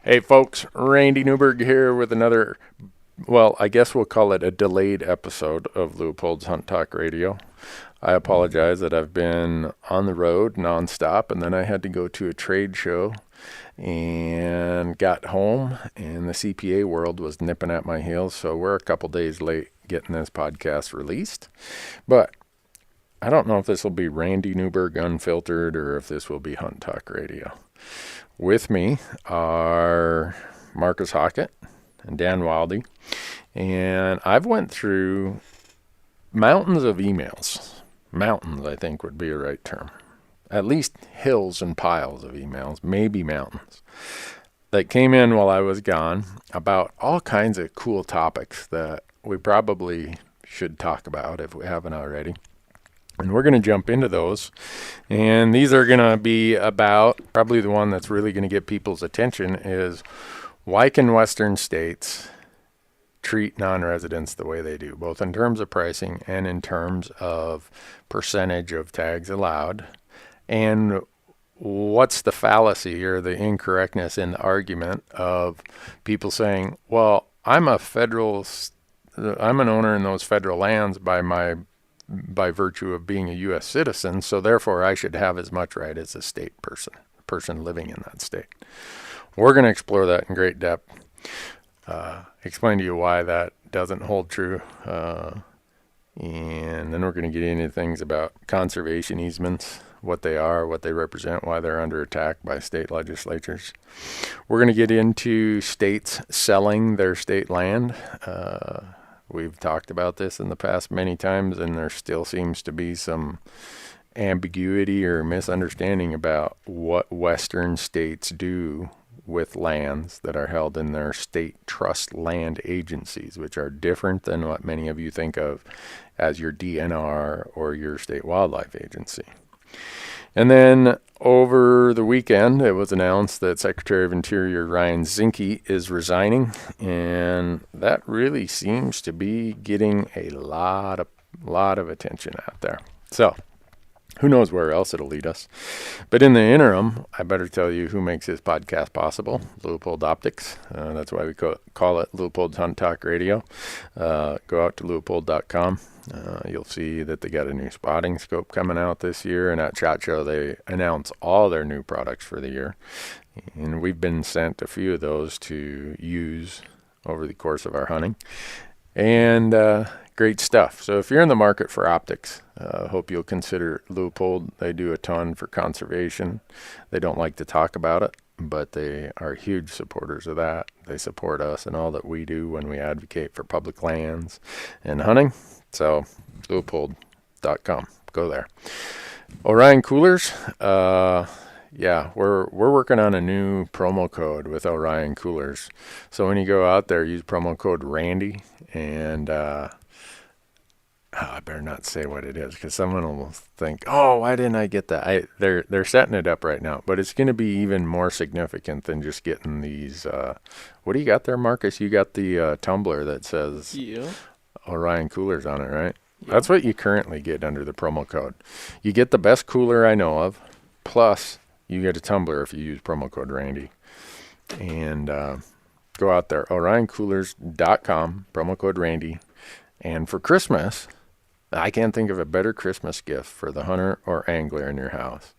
Hey folks, Randy Newberg here with another, well, I guess we'll call it a delayed episode of Leupold's Hunt Talk Radio. I apologize that I've been on the road nonstop, and then I had to go to a trade show and got home, and the CPA world was nipping at my heels, so we're a couple days late getting this podcast released. But I don't know if this will be Randy Newberg Unfiltered or if this will be Hunt Talk Radio. With me are Marcus Hockett and Dan Wildy, and I've went through mountains of emails. Mountains, I think, would be a right term. At least hills and piles of emails, maybe mountains, that came in while I was gone about all kinds of cool topics that we probably should talk about if we haven't already. And we're going to jump into those. And these are going to be about, probably the one that's really going to get people's attention is, why can Western states treat non-residents the way they do, both in terms of pricing and in terms of percentage of tags allowed? And what's the fallacy or the incorrectness in the argument of people saying, well, I'm an owner in those federal lands by virtue of being a U.S. citizen, so therefore I should have as much right as a state person living in that state. We're going to explore that in great depth, explain to you why that doesn't hold true, and then we're going to get into things about conservation easements, what they are, what they represent, why they're under attack by state legislatures. We're going to get into states selling their state land. We've talked about this in the past many times, and there still seems to be some ambiguity or misunderstanding about what Western states do with lands that are held in their state trust land agencies, which are different than what many of you think of as your DNR or your state wildlife agency. And then over the weekend, it was announced that Secretary of Interior Ryan Zinke is resigning, and that really seems to be getting a lot of attention out there. So who knows where else it'll lead us. But in the interim, I better tell you who makes this podcast possible, Leupold Optics. That's why we call it Leupold's Hunt Talk Radio. Go out to leupold.com. You'll see that they got a new spotting scope coming out this year, and at SHOT Show they announce all their new products for the year. And we've been sent a few of those to use over the course of our hunting. And great stuff. So if you're in the market for optics, hope you'll consider Leupold. They do a ton for conservation. They don't like to talk about it, but they are huge supporters of that. They support us and all that we do when we advocate for public lands and hunting. So Leupold.com. Go there. Orion Coolers. We're working on a new promo code with Orion Coolers. So when you go out there, use promo code Randy, and I better not say what it is because someone will think, oh, why didn't I get that? They're setting it up right now, but it's going to be even more significant than just getting these. What do you got there, Marcus? You got the tumbler that says Orion Coolers on it, right? Yeah. That's what you currently get under the promo code. You get the best cooler I know of, plus you get a tumbler if you use promo code Randy. And go out there, orioncoolers.com, promo code Randy. And for Christmas, I can't think of a better Christmas gift for the hunter or angler in your house.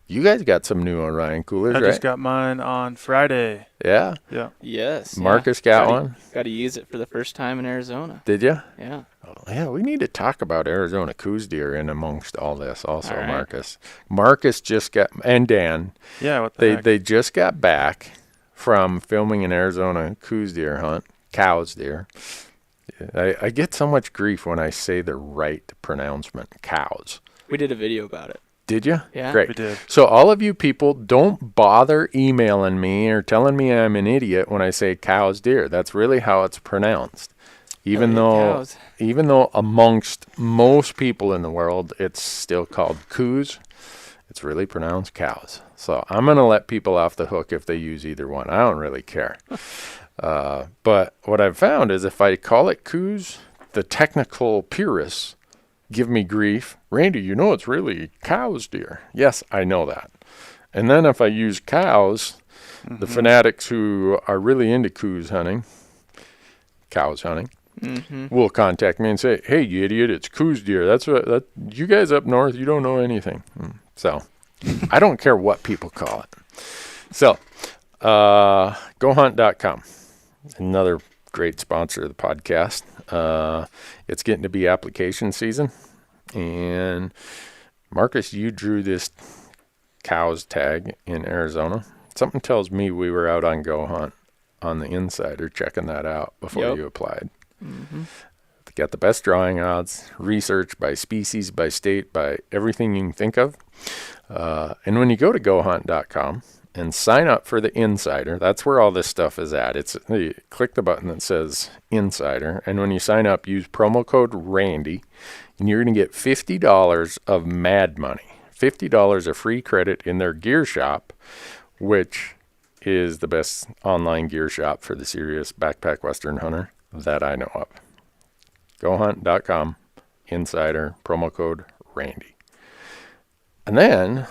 You guys got some new Orion Coolers, right? I just got mine on Friday. Yeah? Yeah. Yes. Marcus got one? Got to use it for the first time in Arizona. Did you? Yeah. Oh, yeah, we need to talk about Arizona coos deer in amongst all this also, all right. Marcus. Marcus just got, and Dan. Yeah, what the heck? They just got back from filming an Arizona coos deer hunt, cows deer. I get so much grief when I say the right pronouncement, cows. We did a video about it. Did you? Yeah. Great. We did. So all of you people, don't bother emailing me or telling me I'm an idiot when I say cows deer. That's really how it's pronounced. Even though amongst most people in the world, it's still called coos, it's really pronounced cows. So I'm going to let people off the hook if they use either one. I don't really care. But what I've found is if I call it coos, the technical purists give me grief. Randy, you know it's really cows deer. Yes, I know that. And then if I use cows, Mm-hmm. The fanatics who are really into cows hunting, will contact me and say, "Hey, you idiot! It's coos deer. That's what you guys up north. You don't know anything." So, I don't care what people call it. So, gohunt.com, another great sponsor of the podcast. It's getting to be application season, and Marcus, you drew this cows tag in Arizona. Something tells me we were out on Go Hunt on the Insider checking that out before you applied. Got the best drawing odds, research by species, by state, by everything you can think of. And when you go to gohunt.com and sign up for the Insider, that's where all this stuff is at. You click the button that says Insider, and when you sign up, use promo code RANDY, and you're going to get $50 of Mad Money. $50 of free credit in their gear shop, which is the best online gear shop for the serious backpack Western hunter that I know of. GoHunt.com, Insider, promo code Randy. And then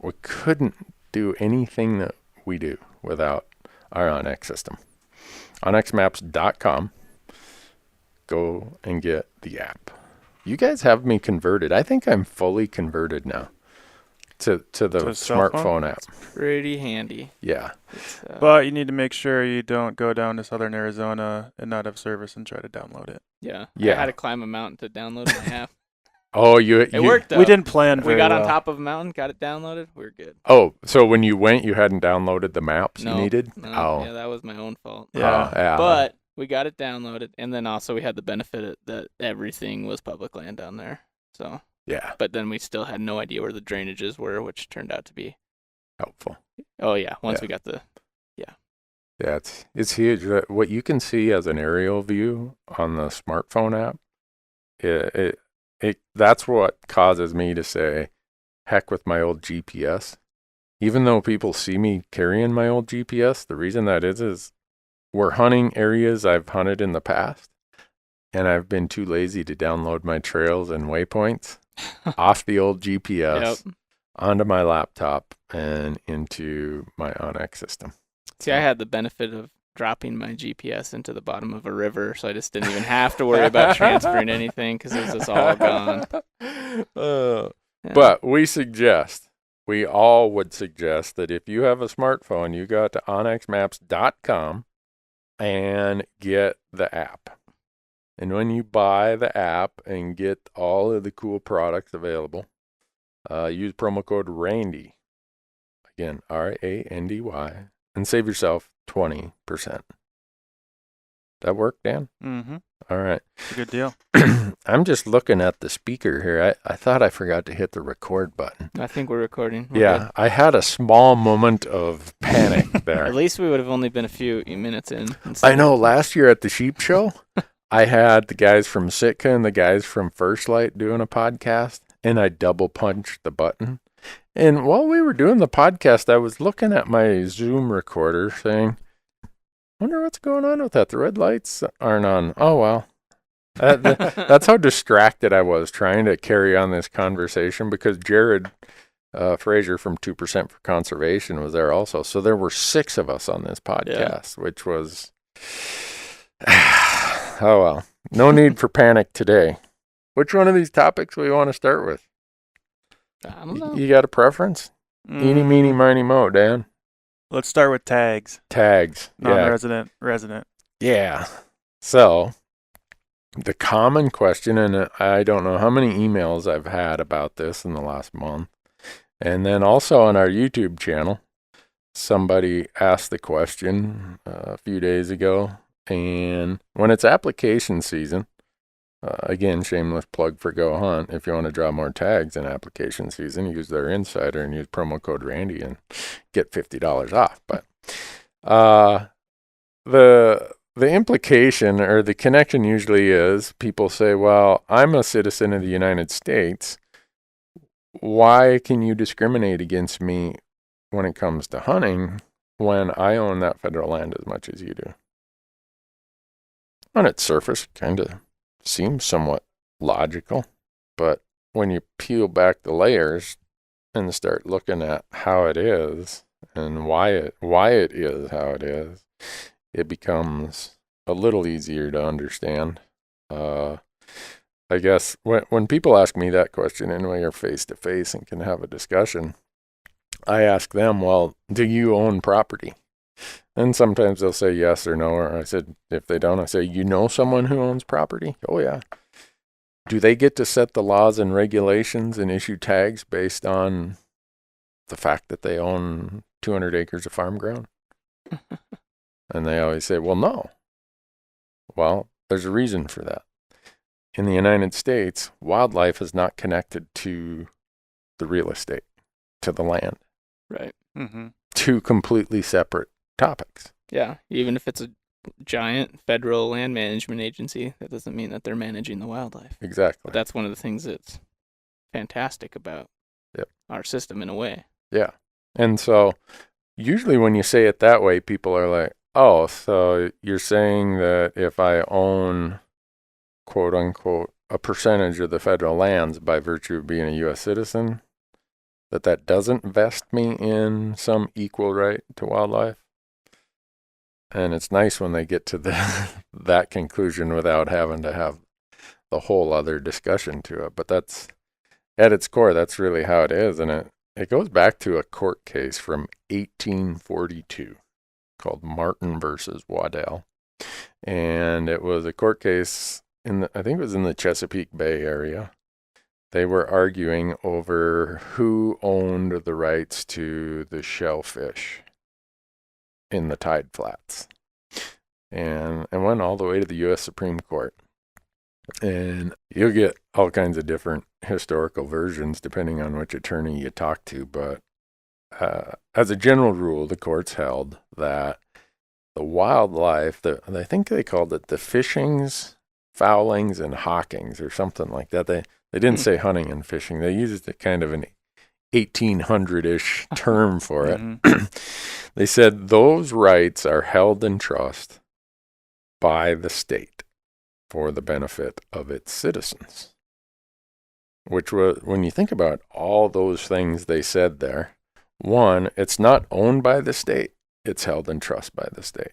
we couldn't do anything that we do without our OnX system. OnXmaps.com. Go and get the app. You guys have me converted. I think I'm fully converted now to the smartphone app. Pretty handy. Yeah. But you need to make sure you don't go down to southern Arizona and not have service and try to download it. Yeah. Yeah. I had to climb a mountain to download my app. Oh, It worked though. We didn't plan very We got well. on top of a mountain, got it downloaded. We're good. Oh, so when you went, you hadn't downloaded the maps you needed? No, Oh. yeah, that was my own fault. Yeah. Yeah. But we got it downloaded, and then also we had the benefit that everything was public land down there. So, yeah, but then we still had no idea where the drainages were, which turned out to be helpful. Oh yeah, once Yeah. we got the Yeah, it's huge. What you can see as an aerial view on the smartphone app, that's what causes me to say, heck with my old GPS. Even though people see me carrying my old GPS, the reason that is we're hunting areas I've hunted in the past, and I've been too lazy to download my trails and waypoints off the old GPS onto my laptop and into my OnX system. See, I had the benefit of dropping my GPS into the bottom of a river, so I just didn't even have to worry about transferring anything because it was just all gone. Yeah. But we all would suggest that if you have a smartphone, you go to onxmaps.com and get the app. And when you buy the app and get all of the cool products available, use promo code RANDY. Again, RANDY, and save yourself 20%. That work, Dan? Mm-hmm. All right. It's a good deal. I'm just looking at the speaker here. I thought I forgot to hit the record button. I think we're recording. Yeah, I had a small moment of panic there. At least we would have only been a few minutes in. I know. Last year at the sheep show, I had the guys from Sitka and the guys from First Light doing a podcast, and I double punched the button. And while we were doing the podcast, I was looking at my Zoom recorder saying, wonder what's going on with that. The red lights aren't on. Oh, well. That's how distracted I was trying to carry on this conversation because Jared Fraser from 2% for Conservation was there also. So there were 6 of us on this podcast, which was, oh, well. No need for panic today. Which one of these topics we want to start with? I don't know. You got a preference? Eeny, meeny, miny, mo, Dan. Let's start with tags. Tags. Non-resident, resident. Yeah. So the common question, and I don't know how many emails I've had about this in the last month, and then also on our YouTube channel, somebody asked the question a few days ago, and when it's application season, again, shameless plug for Go Hunt. If you want to draw more tags in application season, use their Insider and use promo code Randy and get $50 off. But the implication or the connection usually is people say, well, I'm a citizen of the United States. Why can you discriminate against me when it comes to hunting when I own that federal land as much as you do? On its surface, kind of seems somewhat logical, but when you peel back the layers and start looking at how it is and why it is how it is, it becomes a little easier to understand. I guess when people ask me that question, and we are face to face and can have a discussion, I ask them, well, do you own property? And sometimes they'll say yes or no, or I said, if they don't, I say, you know someone who owns property? Oh, yeah. Do they get to set the laws and regulations and issue tags based on the fact that they own 200 acres of farm ground? And they always say, well, no. Well, there's a reason for that. In the United States, wildlife is not connected to the real estate, to the land. Right. Mm-hmm. Two completely separate topics. Yeah. Even if it's a giant federal land management agency, that doesn't mean that they're managing the wildlife. Exactly. But that's one of the things that's fantastic about our system in a way. Yeah. And so usually when you say it that way, people are like, oh, so you're saying that if I own, quote unquote, a percentage of the federal lands by virtue of being a U.S. citizen, that doesn't vest me in some equal right to wildlife? And it's nice when they get to that conclusion without having to have the whole other discussion to it. But that's, at its core, that's really how it is. And it goes back to a court case from 1842 called Martin versus Waddell. And it was a court case I think it was in the Chesapeake Bay area. They were arguing over who owned the rights to the shellfish in the tide flats. And it went all the way to the U.S. Supreme Court. And you'll get all kinds of different historical versions depending on which attorney you talk to. But as a general rule, the courts held that the wildlife, I think they called it the fishings, foulings, and hawkings or something like that. They didn't say hunting and fishing. They used a kind of an 1800-ish term for it. Mm-hmm. They said those rights are held in trust by the state for the benefit of its citizens. Which was, when you think about all those things they said there, one, it's not owned by the state, it's held in trust by the state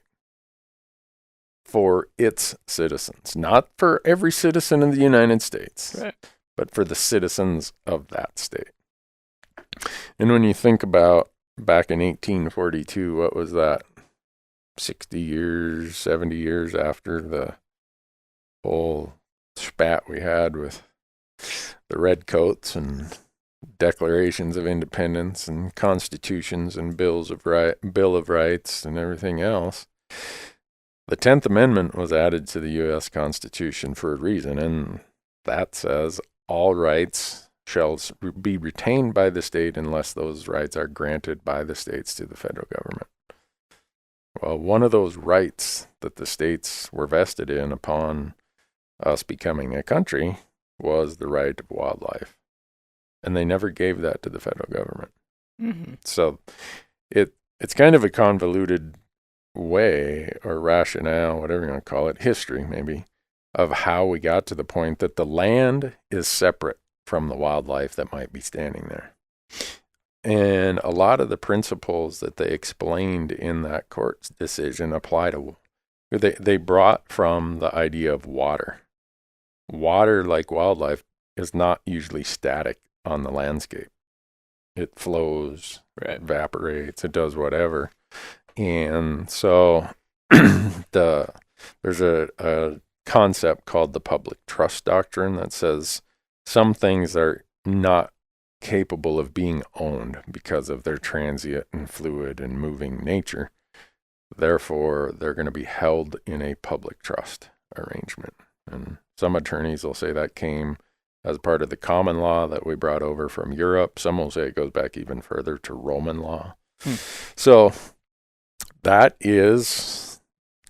for its citizens, not for every citizen in the United States, Right. but for the citizens of that state. And when you think about back in 1842, what was that? 60 years, 70 years after the whole spat we had with the redcoats and declarations of independence and constitutions and Bill of Rights and everything else. The 10th Amendment was added to the U.S. Constitution for a reason, and that says all rights shall be retained by the state unless those rights are granted by the states to the federal government. Well, one of those rights that the states were vested in upon us becoming a country was the right of wildlife. And they never gave that to the federal government. Mm-hmm. So it's kind of a convoluted way or rationale, whatever you want to call it, history maybe, of how we got to the point that the land is separate from the wildlife that might be standing there. And a lot of the principles that they explained in that court's decision apply to, they brought from the idea of water. Water, like wildlife, is not usually static on the landscape. It flows, Right. evaporates, it does whatever. And so there's a concept called the public trust doctrine that says some things are not capable of being owned because of their transient and fluid and moving nature. Therefore, they're going to be held in a public trust arrangement. And some attorneys will say that came as part of the common law that we brought over from Europe. Some will say it goes back even further to Roman law. So that is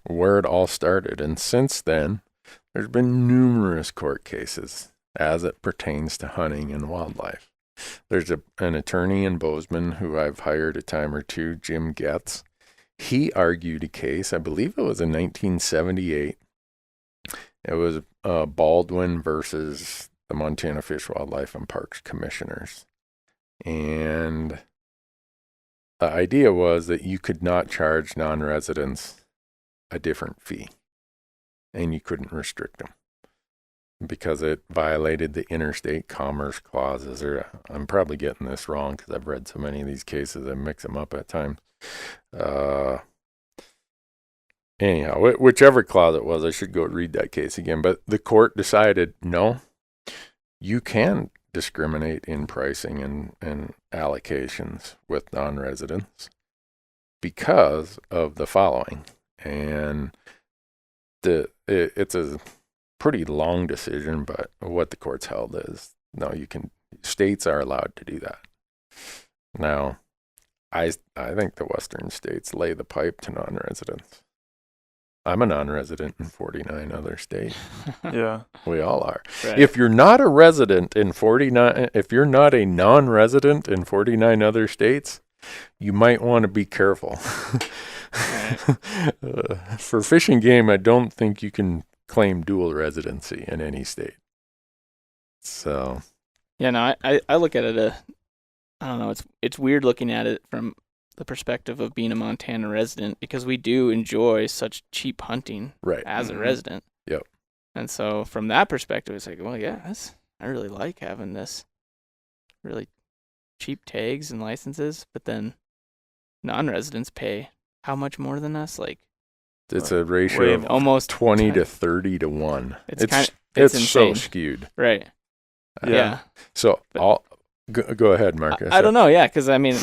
where it all started. And since then, there's been numerous court cases as it pertains to hunting and wildlife. There's an attorney in Bozeman who I've hired a time or two, Jim Getz. He argued a case, I believe it was in 1978. It was Baldwin versus the Montana Fish, Wildlife, and Parks Commissioners. And the idea was that you could not charge non-residents a different fee, and you couldn't restrict them because it violated the interstate commerce clauses. Or I'm probably getting this wrong because I've read so many of these cases, I mix them up at times. Anyhow, whichever clause it was, I should go read that case again. But the court decided, no, you can discriminate in pricing and allocations with non-residents because of the following. And it's a pretty long decision, but what the court's held is, no, states are allowed to do that. Now, I think the western states lay the pipe to non-residents. I'm a non-resident in 49 other states. Yeah. We all are. Right. If you're not a resident in 49, if you're not a non-resident in 49 other states, you might want to be careful. For fish and game, I don't think you can claim dual residency in any state. So. Yeah, no, I look at it, I don't know, it's weird looking at it from the perspective of being a Montana resident, because we do enjoy such cheap hunting as a resident. Yep. And so from that perspective, it's like, well, yeah, I really like having this really cheap tags and licenses, but then non-residents pay how much more than us? Like, it's a ratio of almost 20 to 30 to 1. It's so skewed. Right. Yeah. So go ahead, Marcus. I don't know. Yeah. Cause I mean,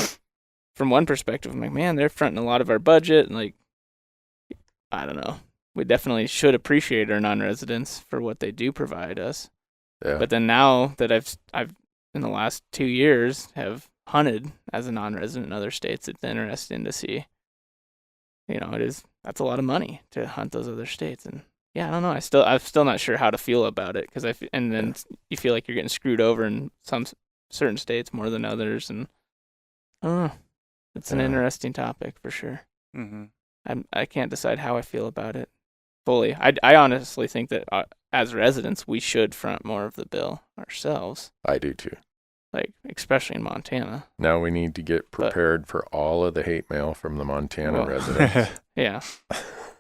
from one perspective, I'm like, man, they're fronting a lot of our budget. And like, I don't know. We definitely should appreciate our non-residents for what they do provide us. Yeah. But then now that I've in the last 2 years have hunted as a non-resident in other states, it's interesting to see, that's a lot of money to hunt those other states. And yeah, I don't know. I'm still not sure how to feel about it, because you feel like you're getting screwed over in some certain states more than others, and I don't know. It's an interesting topic for sure. Mm-hmm. I can't decide how I feel about it fully. I honestly think that as residents, we should front more of the bill ourselves. I do too. Like, especially in Montana. Now we need to get prepared for all of the hate mail from the Montana residents. Yeah.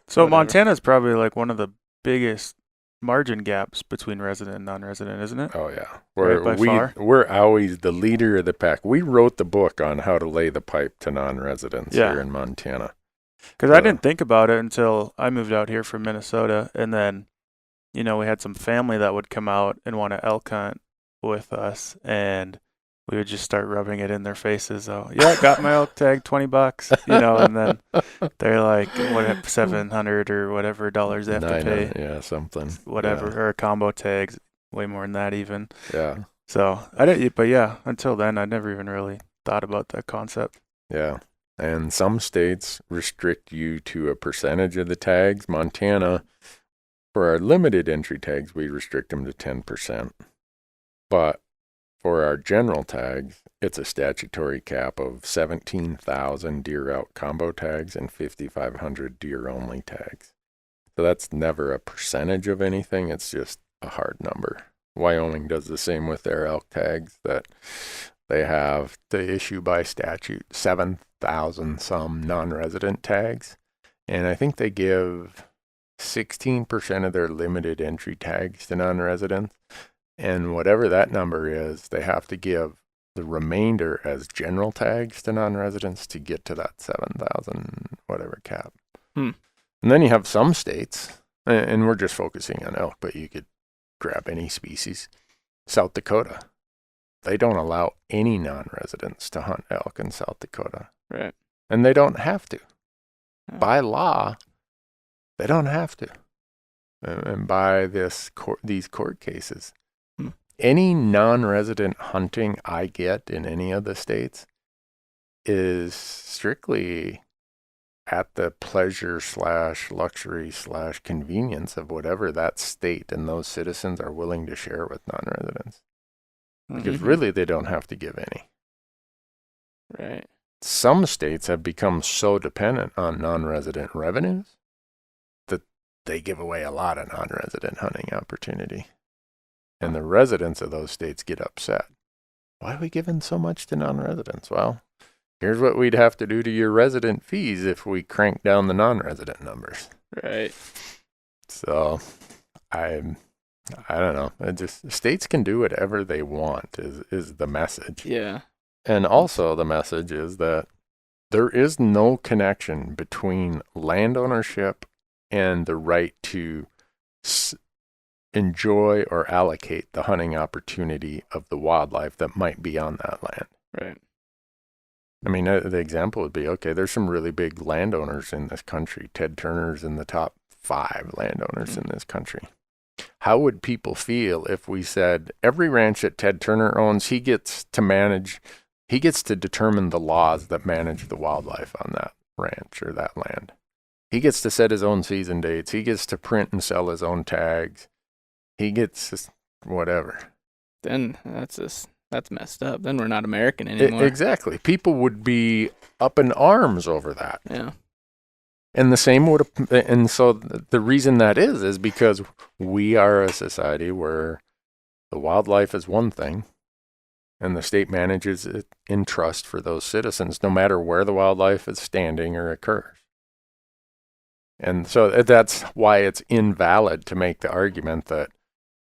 So Montana's probably like one of the biggest margin gaps between resident and non-resident, isn't it? Oh yeah, We're always the leader of the pack. We wrote the book on how to lay the pipe to non-residents here in Montana. Because I didn't think about it until I moved out here from Minnesota, and then, we had some family that would come out and want to elk hunt with us, and we would just start rubbing it in their faces. Oh, yeah, got my elk tag, $20, and then they're like, what, 700 or whatever dollars they have to pay. Yeah, something. Whatever, or a combo tags, way more than that even. Yeah. So I didn't, but yeah, until then, I never even really thought about that concept. Yeah. And some states restrict you to a percentage of the tags. Montana, for our limited entry tags, we restrict them to 10%. But for our general tags, it's a statutory cap of 17,000 deer out combo tags and 5,500 deer only tags. So that's never a percentage of anything. It's just a hard number. Wyoming does the same with their elk tags, that they have to issue by statute 7,000 some non-resident tags. And I think they give 16% of their limited entry tags to non-residents. And whatever that number is, they have to give the remainder as general tags to non-residents to get to that 7,000 whatever cap. And then you have some states, and we're just focusing on elk, but you could grab any species. South Dakota, they don't allow any non-residents to hunt elk in South Dakota. Right. And they don't have to. By law, they don't have to. And by these court cases, any non-resident hunting I get in any of the states is strictly at the pleasure / luxury / convenience of whatever that state and those citizens are willing to share with non-residents. Because really, they don't have to give any. Right. Some states have become so dependent on non-resident revenues that they give away a lot of non-resident hunting opportunity. And the residents of those states get upset. Why are we giving so much to non-residents? Well, here's what we'd have to do to your resident fees if we crank down the non-resident numbers. Right. So I don't know. It just states can do whatever they want is the message. Yeah. And also the message is that there is no connection between land ownership and the right to enjoy or allocate the hunting opportunity of the wildlife that might be on that land. Right. I mean, the example would be, okay, there's some really big landowners in this country. Ted Turner's in the top 5 landowners in this country. How would people feel if we said every ranch that Ted Turner owns, he gets to determine the laws that manage the wildlife on that ranch or that land. He gets to set his own season dates. He gets to print and sell his own tags. He gets whatever. Then that's messed up. Then we're not American anymore. Exactly. People would be up in arms over that. Yeah. And the same would, and so the reason that is because we are a society where the wildlife is one thing, and the state manages it in trust for those citizens, no matter where the wildlife is standing or occurs. And so that's why it's invalid to make the argument that,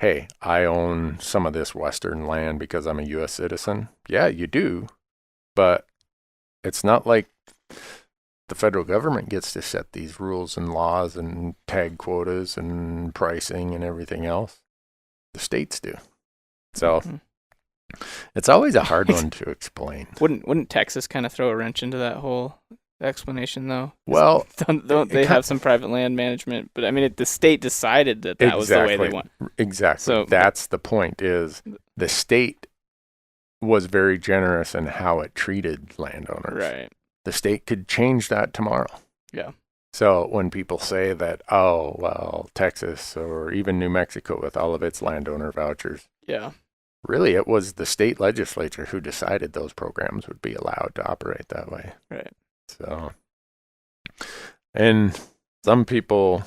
hey, I own some of this Western land because I'm a U.S. citizen. Yeah, you do, but it's not like the federal government gets to set these rules and laws and tag quotas and pricing and everything else. The states do. So it's always a hard one to explain. Wouldn't Texas kind of throw a wrench into that whole explanation, though? Well, don't they have some private land management? But I mean, the state decided that was the way they want. Exactly. So that's the point. Is the state was very generous in how it treated landowners. Right. The state could change that tomorrow. Yeah. So when people say that, oh, well, Texas or even New Mexico with all of its landowner vouchers, yeah, really it was the state legislature who decided those programs would be allowed to operate that way. Right. So, and some people,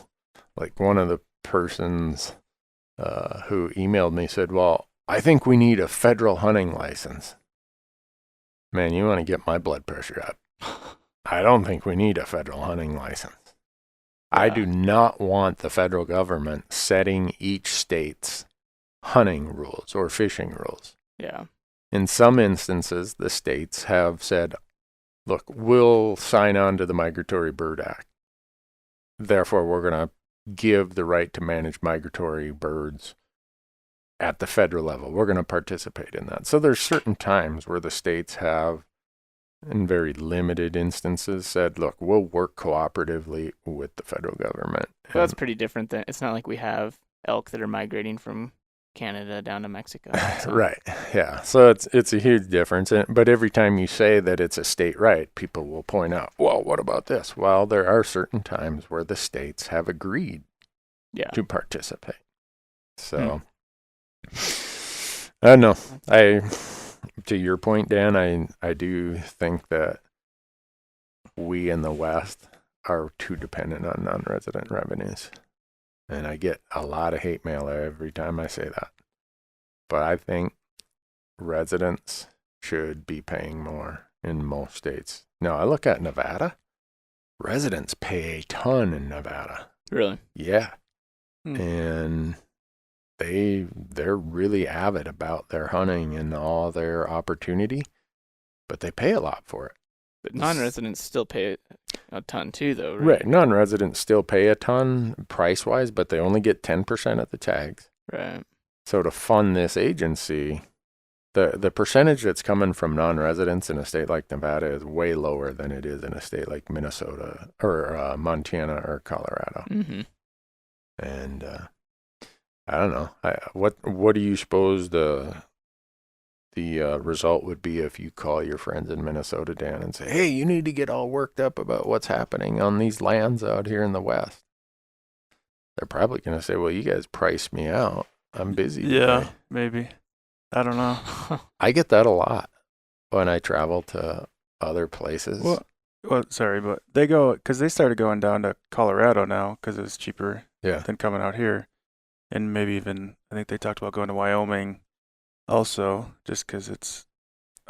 like one of the persons who emailed me said, well, I think we need a federal hunting license. Man, you want to get my blood pressure up. I don't think we need a federal hunting license. Yeah. I do not want the federal government setting each state's hunting rules or fishing rules. Yeah. In some instances, the states have said, look, we'll sign on to the Migratory Bird Act. Therefore, we're going to give the right to manage migratory birds at the federal level. We're going to participate in that. So there's certain times where the states have, in very limited instances, said, look, we'll work cooperatively with the federal government. Well, that's pretty different than, it's not like we have elk that are migrating from Canada down to Mexico. So. Right. Yeah. So it's a huge difference. But every time you say that it's a state right, people will point out, well, what about this? Well, there are certain times where the states have agreed to participate. So I don't know. To your point, Dan, I do think that we in the West are too dependent on non-resident revenues. And I get a lot of hate mail every time I say that. But I think residents should be paying more in most states. Now, I look at Nevada. Residents pay a ton in Nevada. Really? Yeah. And they're really avid about their hunting and all their opportunity, but they pay a lot for it. But non-residents still pay a ton too, though, right? Right. Non-residents still pay a ton price-wise, but they only get 10% of the tags. Right. So to fund this agency, the percentage that's coming from non-residents in a state like Nevada is way lower than it is in a state like Minnesota or Montana or Colorado. Mm-hmm. And I don't know. What do you suppose the result would be if you call your friends in Minnesota, Dan, and say, hey, you need to get all worked up about what's happening on these lands out here in the West? They're probably going to say, well, you guys priced me out. I'm busy. Yeah, today. maybe. I don't know. I get that a lot when I travel to other places. Well, sorry, but because they started going down to Colorado now because it's cheaper than coming out here. And maybe even, I think they talked about going to Wyoming also, just because it's,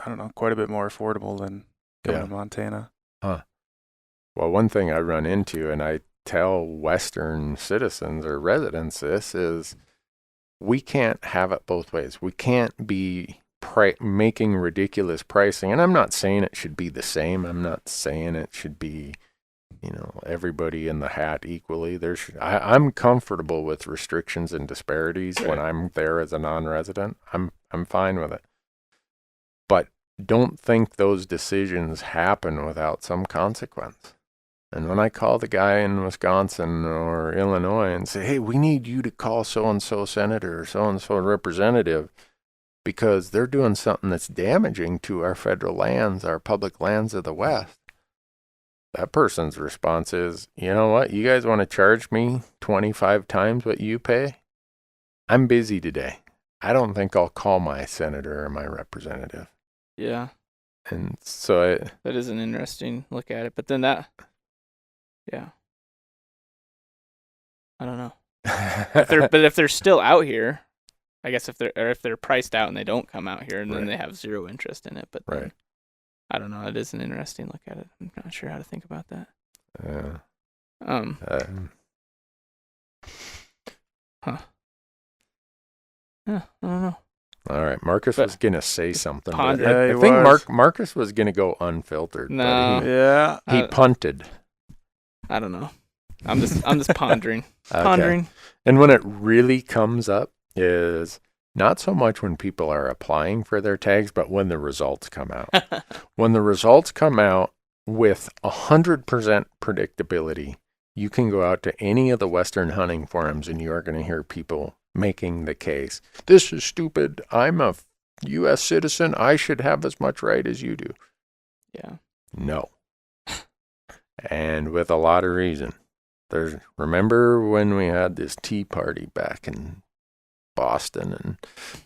I don't know, quite a bit more affordable than coming Yeah. to Montana. Huh. Well, one thing I run into, and I tell Western citizens or residents this, is we can't have it both ways. We can't be making ridiculous pricing. And I'm not saying it should be the same. I'm not saying it should be, everybody in the hat equally. I'm comfortable with restrictions and disparities when I'm there as a non-resident. I'm fine with it. But don't think those decisions happen without some consequence. And when I call the guy in Wisconsin or Illinois and say, hey, we need you to call so-and-so senator or so-and-so representative because they're doing something that's damaging to our federal lands, our public lands of the West, that person's response is, you know what, you guys want to charge me 25 times what you pay? I'm busy today. I don't think I'll call my senator or my representative. Yeah. And so that is an interesting look at it. But then yeah. I don't know. If they're still out here, I guess if they're priced out and they don't come out here, and then they have zero interest in it. But then, I don't know. It is an interesting look at it. I'm not sure how to think about that. Yeah. Yeah, I don't know. All right, Marcus was gonna say something. But Yeah, I think Marcus was gonna go unfiltered. No. But he punted. I don't know. I'm just pondering. Okay. Pondering. And when it really comes up is not so much when people are applying for their tags, but when the results come out. When the results come out with 100% predictability, you can go out to any of the Western hunting forums and you are going to hear people making the case. This is stupid. I'm a U.S. citizen. I should have as much right as you do. Yeah. No. And with a lot of reason. Remember when we had this tea party back in Boston and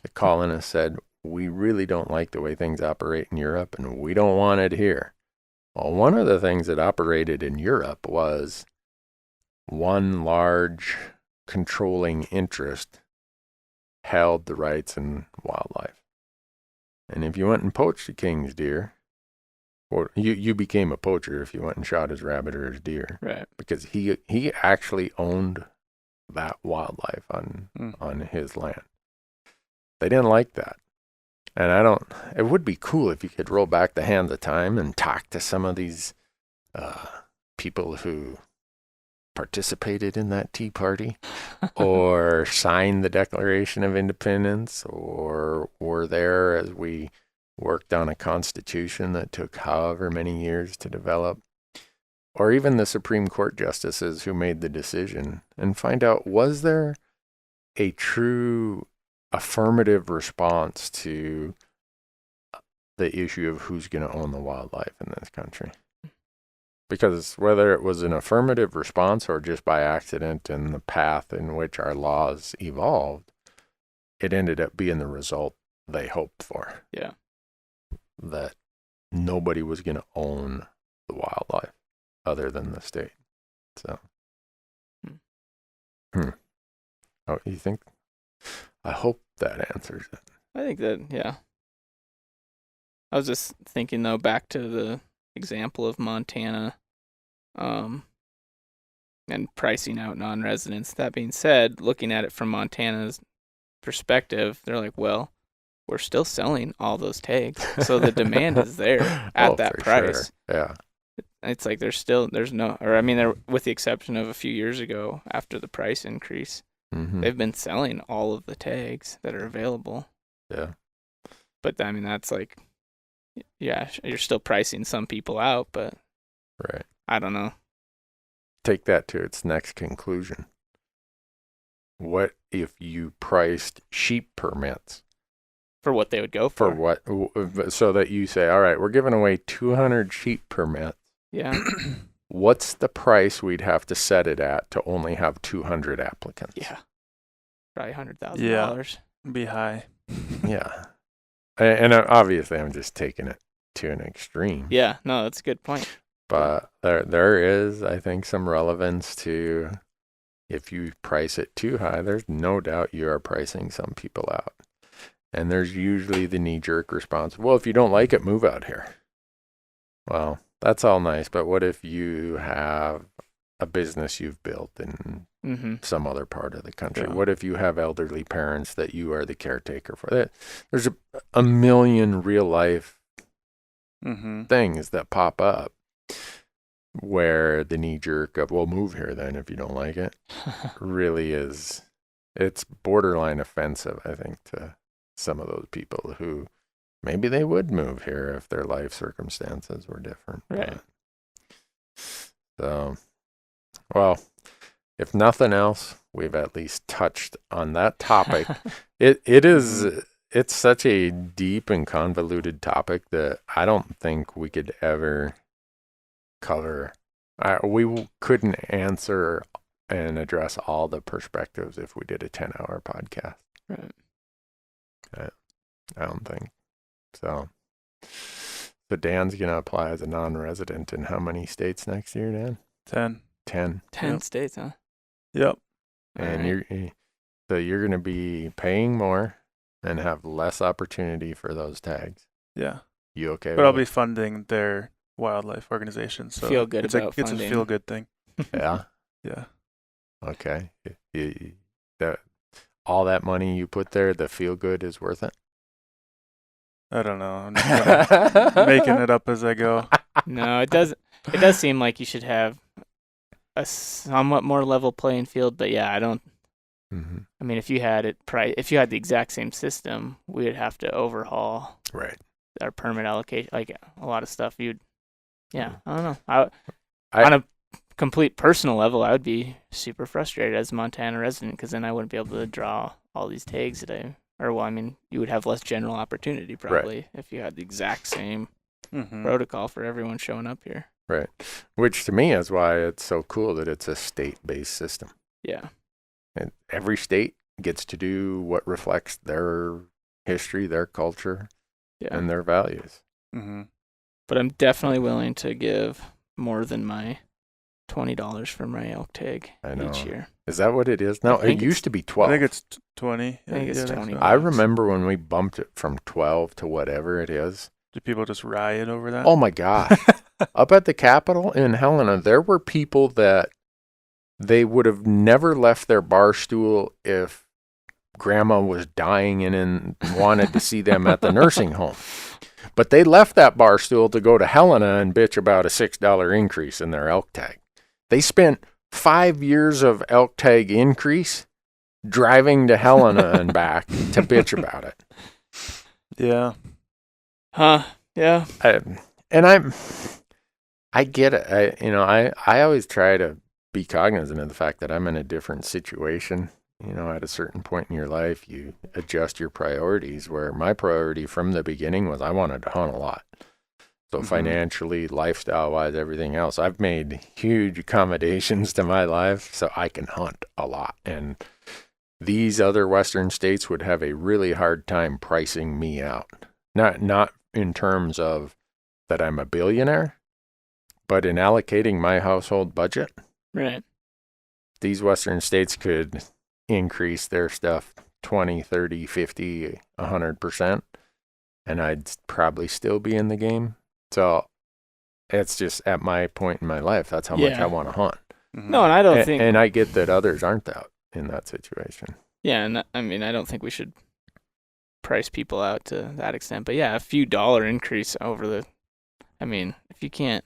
the colonists said, we really don't like the way things operate in Europe and we don't want it here. Well, one of the things that operated in Europe was one large controlling interest held the rights in wildlife. And if you went and poached a king's deer, or you became a poacher if you went and shot his rabbit or his deer. Right. Because he actually owned that wildlife on his land. They didn't like that. And it would be cool if you could roll back the hands of time and talk to some of these people who participated in that tea party or signed the Declaration of Independence or were there as we worked on a constitution that took however many years to develop, or even the Supreme Court justices who made the decision, and find out, was there a true affirmative response to the issue of who's going to own the wildlife in this country? Because whether it was an affirmative response or just by accident in the path in which our laws evolved, it ended up being the result they hoped for. Yeah. That nobody was going to own the wildlife other than the state. So, Oh, you think? I hope that answers it. I think that, yeah. I was just thinking, though, back to the example of Montana and pricing out non-residents. That being said, looking at it from Montana's perspective, they're like, well, we're still selling all those tags. So the demand is there at that price. Sure. Yeah. It's like with the exception of a few years ago after the price increase, they've been selling all of the tags that are available. Yeah. But that's like, yeah, you're still pricing some people out, but right. I don't know. Take that to its next conclusion. What if you priced sheep permits? For what they would go for. For what? So that you say, all right, we're giving away 200 sheep permits. Yeah. What's the price we'd have to set it at to only have 200 applicants? Yeah. Probably $100,000. Yeah. Be high. Yeah. And obviously I'm just taking it to an extreme. Yeah. No, that's a good point. But there is, I think, some relevance to if you price it too high, there's no doubt you are pricing some people out. And there's usually the knee-jerk response, well, if you don't like it, move out here. Well, that's all nice, but what if you have a business you've built in Mm-hmm. some other part of the country? Yeah. What if you have elderly parents that you are the caretaker for? There's a million real life Mm-hmm. things that pop up where the knee jerk of, well, move here then if you don't like it, really is, it's borderline offensive, I think, to some of those people who maybe they would move here if their life circumstances were different. Right. So, well, if nothing else, we've at least touched on that topic. It is it's such a deep and convoluted topic that I don't think we could ever cover. We couldn't answer and address all the perspectives if we did a 10-hour podcast. Right. I don't think so. So Dan's gonna apply as a non-resident in how many states next year, Dan? 10. 10. 10 Yep. states, huh? Yep. And Alright. you're gonna be paying more and have less opportunity for those tags. Yeah. You okay? But I'll with be funding their wildlife organization. So Feel good it's about it's funding. a feel good thing. it? Yeah. Yeah. Okay. All that money you put there, the feel good is worth it. I don't know. I'm just kinda making it up as I go. No, it does. It does seem like you should have a somewhat more level playing field. But yeah, I don't. Mm-hmm. I mean, if you had if you had the exact same system, we would have to overhaul Right. our permit allocation, like a lot of stuff. Yeah, Mm. I don't know. On a complete personal level, I would be super frustrated as a Montana resident because then I wouldn't be able to draw all these tags you would have less general opportunity probably if you had the exact same Mm-hmm. protocol for everyone showing up here. Right. Which to me is why it's so cool that it's a state-based system. Yeah. And every state gets to do what reflects their history, their culture, Yeah. and their values. Mm-hmm. But I'm definitely willing to give more than my $20 for my elk tag I know. each year. Is that what it is? No, I think it used to be 12. I think it's 20. I think it's 20. so. I remember when we bumped it from 12 to whatever it is. Do people just riot over that? Oh my God. Up at the Capitol in Helena, there were people that they would have never left their bar stool if grandma was dying and wanted to see them at the nursing home. But they left that bar stool to go to Helena and bitch about a $6 increase in their elk tag. They spent 5 years of elk tag increase driving to Helena and back to bitch about it. Yeah. Huh. Yeah. I get it. I always try to be cognizant of the fact that I'm in a different situation. At a certain point in your life, you adjust your priorities, where my priority from the beginning was I wanted to hunt a lot. So financially, lifestyle-wise, everything else, I've made huge accommodations to my life so I can hunt a lot. And these other Western states would have a really hard time pricing me out. Not in terms of that I'm a billionaire, but in allocating my household budget. Right. These Western states could increase their stuff 20, 30, 50, 100%, and I'd probably still be in the game. So it's just at my point in my life, that's how much I want to hunt. Mm-hmm. No, and I don't think. And I get that others aren't in that situation. Yeah, and I mean, I don't think we should price people out to that extent. But yeah, a few dollar increase over if you can't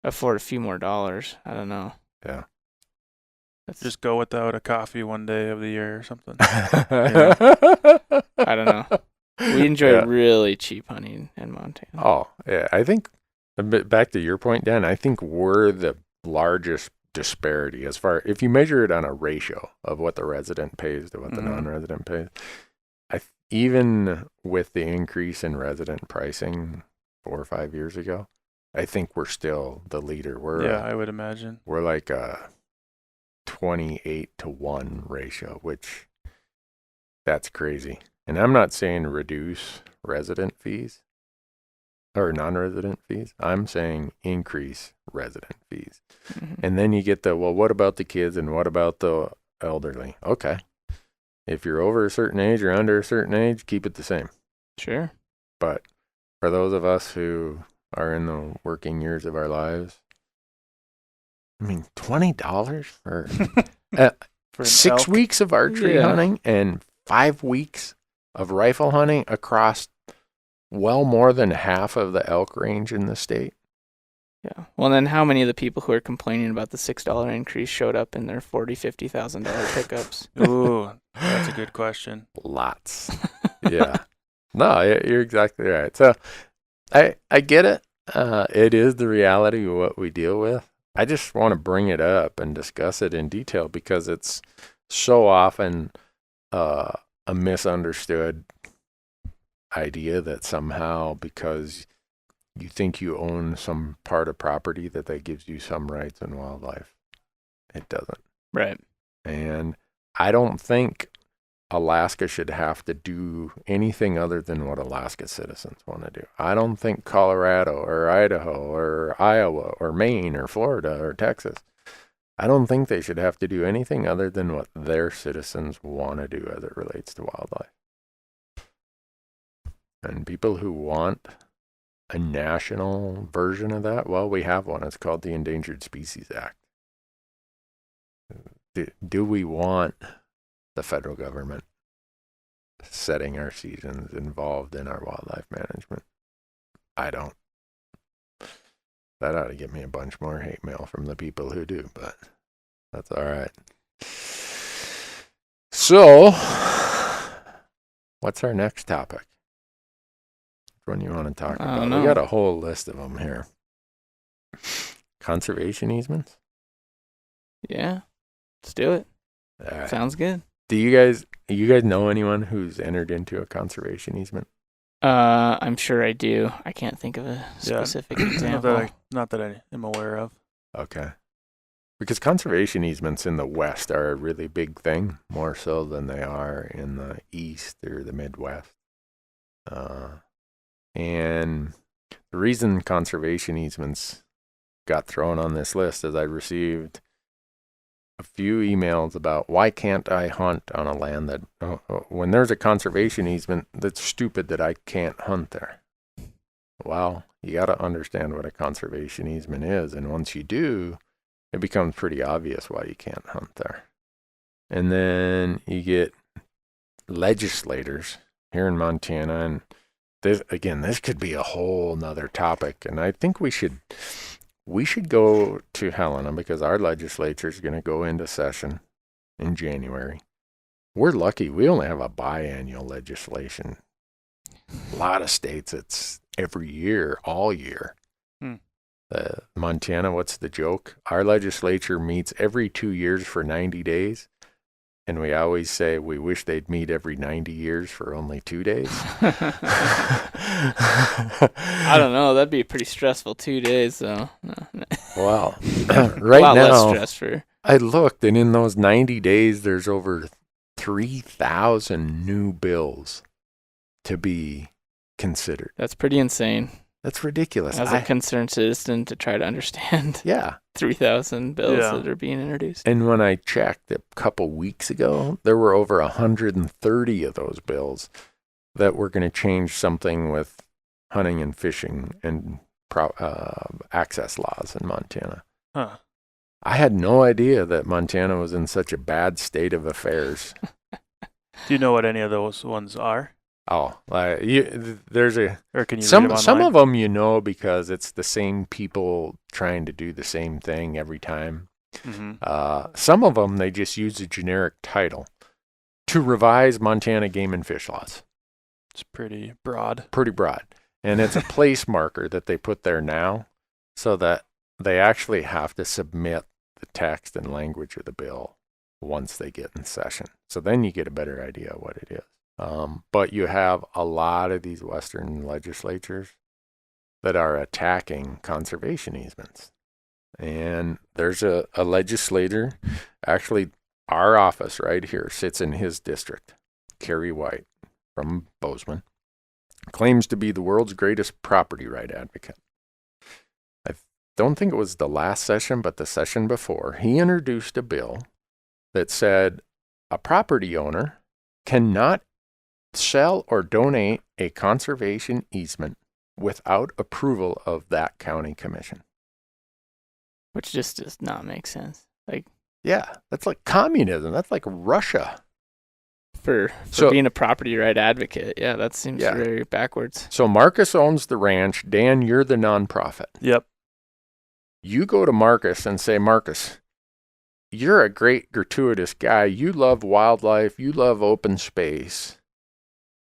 afford a few more dollars, I don't know. Yeah. Just go without a coffee one day of the year or something. I don't know. We enjoy really cheap hunting in Montana. Oh, yeah. I think, a bit back to your point, Dan, I think we're the largest disparity as far, if you measure it on a ratio of what the resident pays to what the non-resident pays. Even with the increase in resident pricing 4 or 5 years ago, I think we're still the leader. I would imagine. We're like a 28-to-1 ratio, which that's crazy. And I'm not saying reduce resident fees or non-resident fees. I'm saying increase resident fees. Mm-hmm. And then you get what about the kids and what about the elderly? Okay. If you're over a certain age or under a certain age, keep it the same. Sure. But for those of us who are in the working years of our lives. I mean, $20 for For an 6 elk. weeks of archery Yeah. hunting and 5 weeks of rifle hunting across well more than half of the elk range in the state. Yeah. Well, then how many of the people who are complaining about the $6 increase showed up in their $40,000-$50,000 pickups? Ooh, that's a good question. Lots. Yeah. No, you're exactly right. So I get it. It is the reality of what we deal with. I just want to bring it up and discuss it in detail because it's so often a misunderstood idea that somehow because you think you own some part of property that gives you some rights in wildlife. It doesn't. Right. And I don't think Alaska should have to do anything other than what Alaska citizens want to do. I don't think Colorado or Idaho or Iowa or Maine or Florida or Texas, I don't think they should have to do anything other than what their citizens want to do as it relates to wildlife. And people who want a national version of that, well, we have one. It's called the Endangered Species Act. Do we want the federal government setting our seasons, involved in our wildlife management? I don't. That ought to get me a bunch more hate mail from the people who do, but that's all right. So, what's our next topic? Which one you want to talk I about? don't know. We got a whole list of them here. Conservation easements? Yeah. Let's do it. All right. Sounds good. Do you guys know anyone who's entered into a conservation easement? I'm sure I do. I can't think of a specific example. Not that I am aware of. Okay. Because conservation easements in the West are a really big thing, more so than they are in the East or the Midwest. And the reason conservation easements got thrown on this list is I received a few emails about why can't I hunt on a land that, when there's a conservation easement, that's stupid that I can't hunt there. Well, you got to understand what a conservation easement is. And once you do, it becomes pretty obvious why you can't hunt there. And then you get legislators here in Montana. And this could be a whole nother topic. And I think we should go to Helena because our legislature is going to go into session in January. We're lucky. We only have a biannual legislation. A lot of states, it's every year, all year. Montana, what's the joke? Our legislature meets every 2 years for 90 days. And we always say we wish they'd meet every 90 years for only 2 days. I don't know. That'd be a pretty stressful 2 days, though. Well, a right lot less now, stress for. I looked, and in those 90 days, there's over 3,000 new bills to be considered. That's pretty insane. That's ridiculous. As a concerned citizen, to try to understand Yeah. 3,000 bills that are being introduced. And when I checked a couple weeks ago, there were over 130 of those bills that were going to change something with hunting and fishing and access laws in Montana. Huh. I had no idea that Montana was in such a bad state of affairs. Do you know what any of those ones are? Oh, there's a Or can you read some them online? of them because it's the same people trying to do the same thing every time. Mm-hmm. Some of them they just use a generic title to revise Montana game and fish laws. It's pretty broad. Pretty broad, and it's a place marker that they put there now, so that they actually have to submit the text and language of the bill once they get in session. So then you get a better idea of what it is. But you have a lot of these Western legislatures that are attacking conservation easements. And there's a legislator, actually our office right here sits in his district, Kerry White from Bozeman, claims to be the world's greatest property right advocate. I don't think it was the last session, but the session before, he introduced a bill that said a property owner cannot sell or donate a conservation easement without approval of that county commission. Which just does not make sense. Like, Yeah, that's like communism. That's like Russia. for So- being a property right advocate, yeah, that seems Yeah. very backwards. So Marcus owns the ranch. Dan, you're the nonprofit. Yep. You go to Marcus and say, Marcus, you're a great gratuitous guy. You love wildlife. You love open space.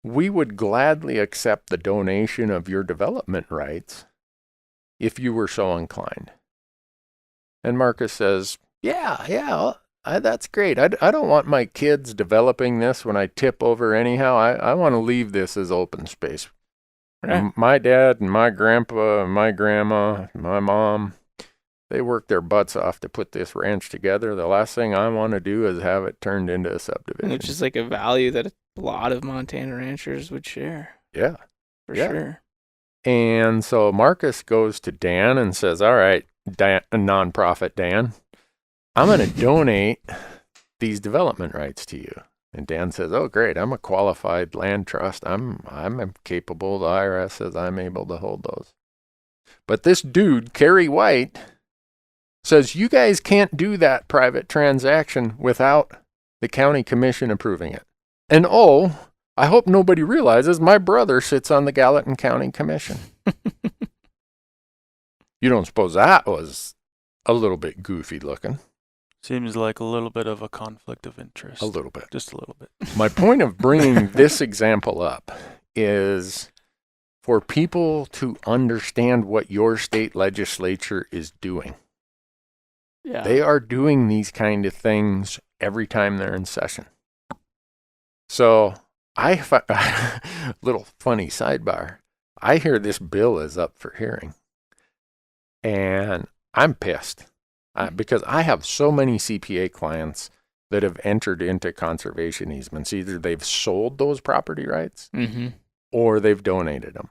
We would gladly accept the donation of your development rights if you were so inclined. And Marcus says, yeah, that's great. I don't want my kids developing this when I tip over anyhow. I want to leave this as open space. Right. My dad and my grandpa and my grandma, my mom, they worked their butts off to put this ranch together. The last thing I want to do is have it turned into a subdivision. Which is like a value that a lot of Montana ranchers would share, Yeah. for Yeah. sure. And so Marcus goes to Dan and says, all right, Dan, nonprofit Dan, I'm going to donate these development rights to you. And Dan says, oh, great. I'm a qualified land trust. I'm capable. The IRS says I'm able to hold those. But this dude, Kerry White, says you guys can't do that private transaction without the county commission approving it. And I hope nobody realizes my brother sits on the Gallatin County Commission. You don't suppose that was a little bit goofy looking? Seems like a little bit of a conflict of interest. A little bit. Just a little bit. My point of bringing this example up is for people to understand what your state legislature is doing. Yeah. They are doing these kind of things every time they're in session. So little funny sidebar. I hear this bill is up for hearing, and I'm pissed because I have so many CPA clients that have entered into conservation easements. Either they've sold those property rights Mm-hmm. or they've donated them.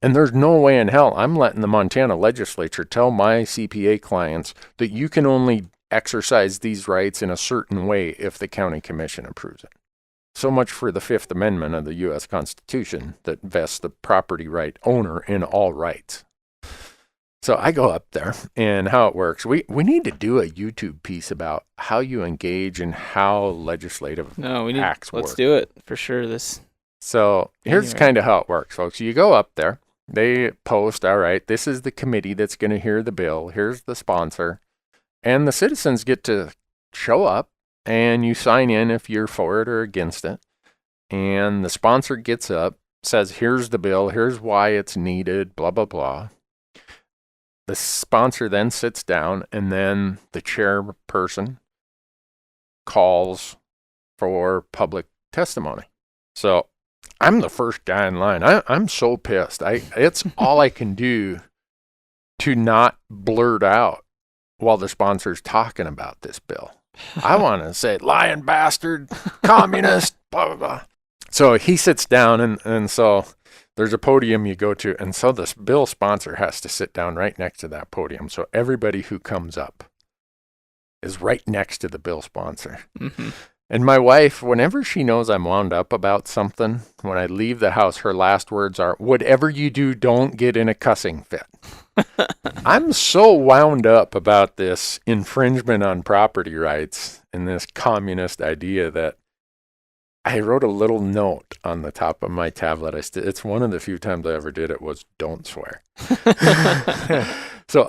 And there's no way in hell I'm letting the Montana legislature tell my CPA clients that you can only exercise these rights in a certain way if the county commission approves it. So much for the Fifth Amendment of the U.S. Constitution that vests the property right owner in all rights. So I go up there and how it works. We need to do a YouTube piece about how you engage and how legislative No, acts let's work. do it for sure. So here's Anyway. kind of how it works, folks. You go up there, they post, all right, this is the committee that's going to hear the bill. Here's the sponsor. And the citizens get to show up and you sign in if you're for it or against it. And the sponsor gets up, says, here's the bill, here's why it's needed, blah, blah, blah. The sponsor then sits down and then the chairperson calls for public testimony. So I'm the first guy in line. I'm so pissed. It's all I can do to not blurt out while the sponsor's talking about this bill. I want to say, lying bastard, communist, blah, blah, blah. So he sits down, and so there's a podium you go to, and so this bill sponsor has to sit down right next to that podium. So everybody who comes up is right next to the bill sponsor. Mm-hmm. And my wife, whenever she knows I'm wound up about something, when I leave the house, her last words are, whatever you do, don't get in a cussing fit. I'm so wound up about this infringement on property rights and this communist idea that I wrote a little note on the top of my tablet. It's one of the few times I ever did it was don't swear. So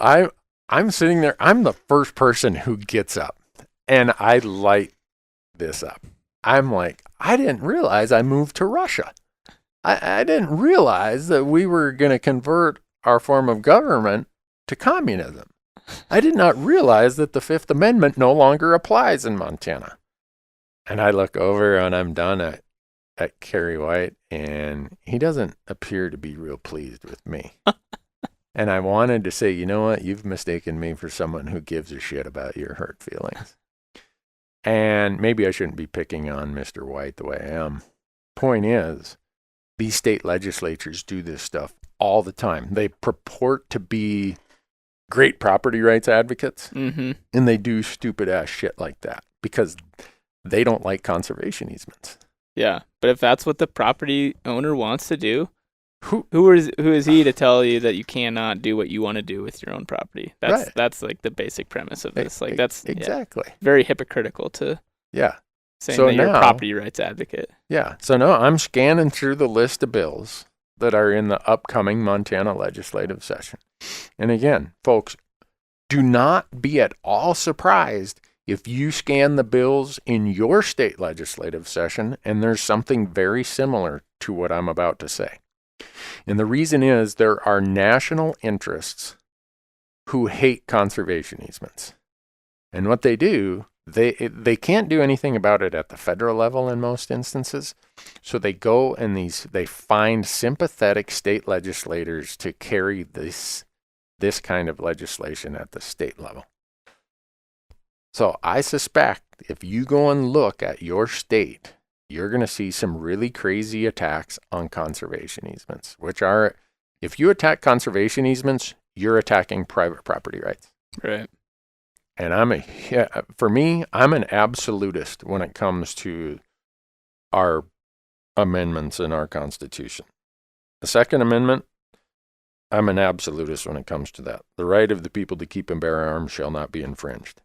I'm sitting there. I'm the first person who gets up, and I light this up. I'm like, I didn't realize I moved to Russia. I didn't realize that we were going to convert our form of government to communism. I did not realize that the Fifth Amendment no longer applies in Montana. And I look over and I'm done at Kerry White, and he doesn't appear to be real pleased with me. And I wanted to say, you know what? You've mistaken me for someone who gives a shit about your hurt feelings. And maybe I shouldn't be picking on Mr. White the way I am. Point is, these state legislatures do this stuff all the time. They purport to be great property rights advocates, Mm-hmm. and they do stupid ass shit like that because they don't like conservation easements. Yeah, but if that's what the property owner wants to do, Who is he to tell you that you cannot do what you want to do with your own property? Right. That's like the basic premise of this. Like that's exactly. very hypocritical to Yeah. saying So that you're a now- property rights advocate. Yeah. So now I'm scanning through the list of bills that are in the upcoming Montana legislative session. And again, folks, do not be at all surprised if you scan the bills in your state legislative session and there's something very similar to what I'm about to say. And the reason is there are national interests who hate conservation easements. And what they do, they can't do anything about it at the federal level in most instances. So they go and they find sympathetic state legislators to carry this kind of legislation at the state level. So I suspect if you go and look at your state, you're going to see some really crazy attacks on conservation easements, which are, if you attack conservation easements, you're attacking private property rights. Right. And for me, I'm an absolutist when it comes to our amendments in our Constitution. The Second Amendment, I'm an absolutist when it comes to that. The right of the people to keep and bear arms shall not be infringed.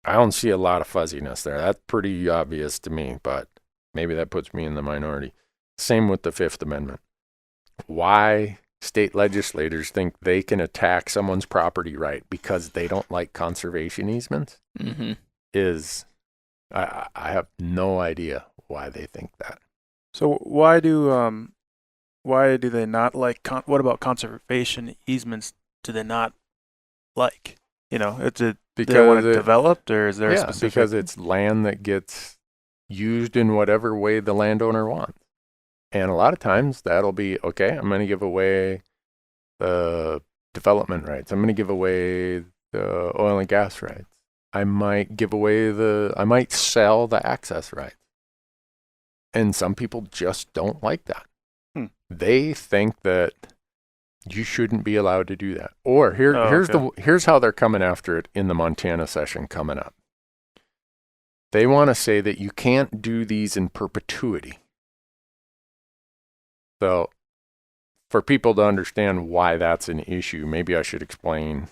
I don't see a lot of fuzziness there. That's pretty obvious to me, but maybe that puts me in the minority. Same with the Fifth Amendment. Why state legislators think they can attack someone's property right because they don't like conservation easements is, I have no idea why they think that. So why do they not like? What about conservation easements? Do they not like? You know, do they want it developed, or is there a specific? Because it's land that gets used in whatever way the landowner wants. And a lot of times that'll be, okay, I'm going to give away the development rights. I'm going to give away the oil and gas rights. I might sell the access rights. And some people just don't like that. They think that you shouldn't be allowed to do that. Or here's how they're coming after it in the Montana session coming up. They want to say that you can't do these in perpetuity. So for people to understand why that's an issue, maybe I should explain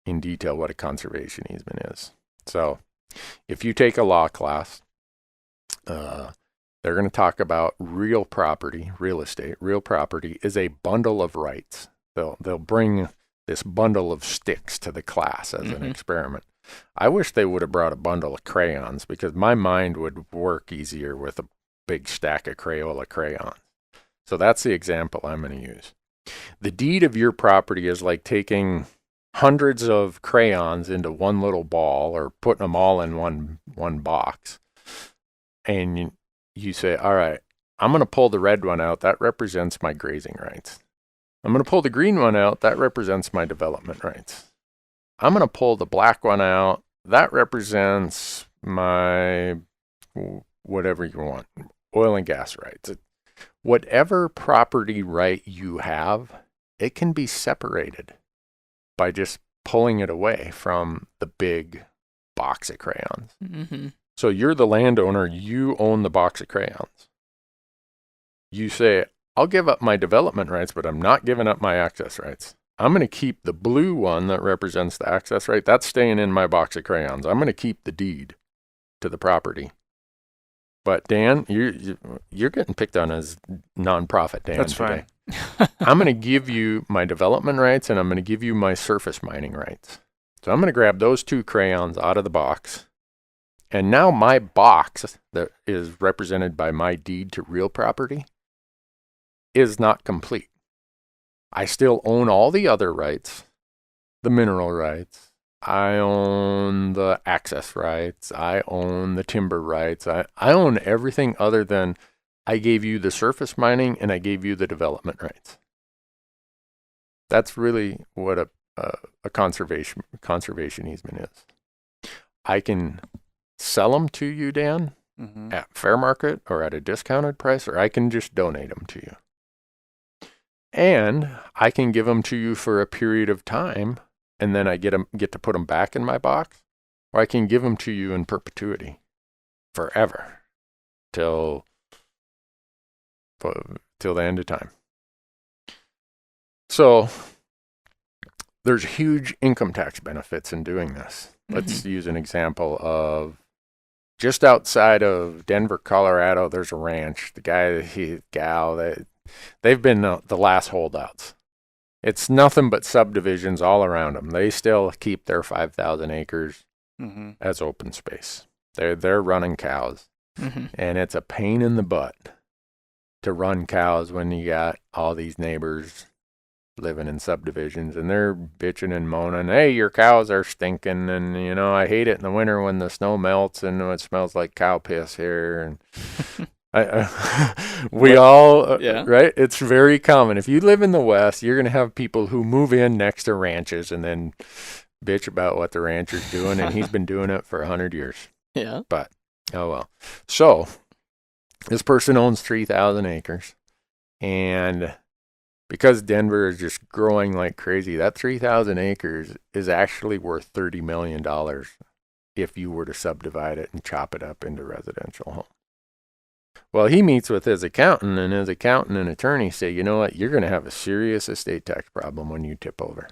in detail what a conservation easement is. So if you take a law class, they're going to talk about real property, real estate. Real property is a bundle of rights. They'll bring this bundle of sticks to the class as an experiment. I wish they would have brought a bundle of crayons because my mind would work easier with a big stack of Crayola crayons. So that's the example I'm going to use. The deed of your property is like taking hundreds of crayons into one little ball or putting them all in one box. And you say, all right, I'm going to pull the red one out. That represents my grazing rights. I'm going to pull the green one out. That represents my development rights. I'm going to pull the black one out. That represents my whatever you want, oil and gas rights. Whatever property right you have, it can be separated by just pulling it away from the big box of crayons. So you're the landowner, you own the box of crayons. You say, I'll give up my development rights, but I'm not giving up my access rights. I'm going to keep the blue one that represents the access right. That's staying in my box of crayons. I'm going to keep the deed to the property. But Dan, you're getting picked on as nonprofit Dan That's today. fine. I'm going to give you my development rights and I'm going to give you my surface mining rights. So I'm going to grab those two crayons out of the box. And now my box that is represented by my deed to real property is not complete. I still own all the other rights, the mineral rights. I own the access rights. I own the timber rights. I own everything other than I gave you the surface mining and I gave you the development rights. That's really what a conservation easement is. I can sell them to you, Dan, at fair market or at a discounted price, or I can just donate them to you. And I can give them to you for a period of time, and then I get to put them back in my box, or I can give them to you in perpetuity, forever, till the end of time. So there's huge income tax benefits in doing this. Let's Mm-hmm. use an example of just outside of Denver, Colorado. There's a ranch. The guy, they've been the last holdouts. It's nothing but subdivisions all around them. They still keep their 5,000 acres Mm-hmm. as open space. They're running cows, Mm-hmm. and it's a pain in the butt to run cows when you got all these neighbors living in subdivisions, and they're bitching and moaning, hey, your cows are stinking, and I hate it in the winter when the snow melts and it smells like cow piss here. And we all Yeah. right, it's very common. If you live in the West, you're going to have people who move in next to ranches and then bitch about what the rancher's doing, and he's been doing it for 100 years. Yeah. But oh well. So this person owns 3,000 acres, and because Denver is just growing like crazy, that 3,000 acres is actually worth $30 million if you were to subdivide it and chop it up into residential homes. Well, he meets with his accountant, and his accountant and attorney say, you know what, you're going to have a serious estate tax problem when you tip over.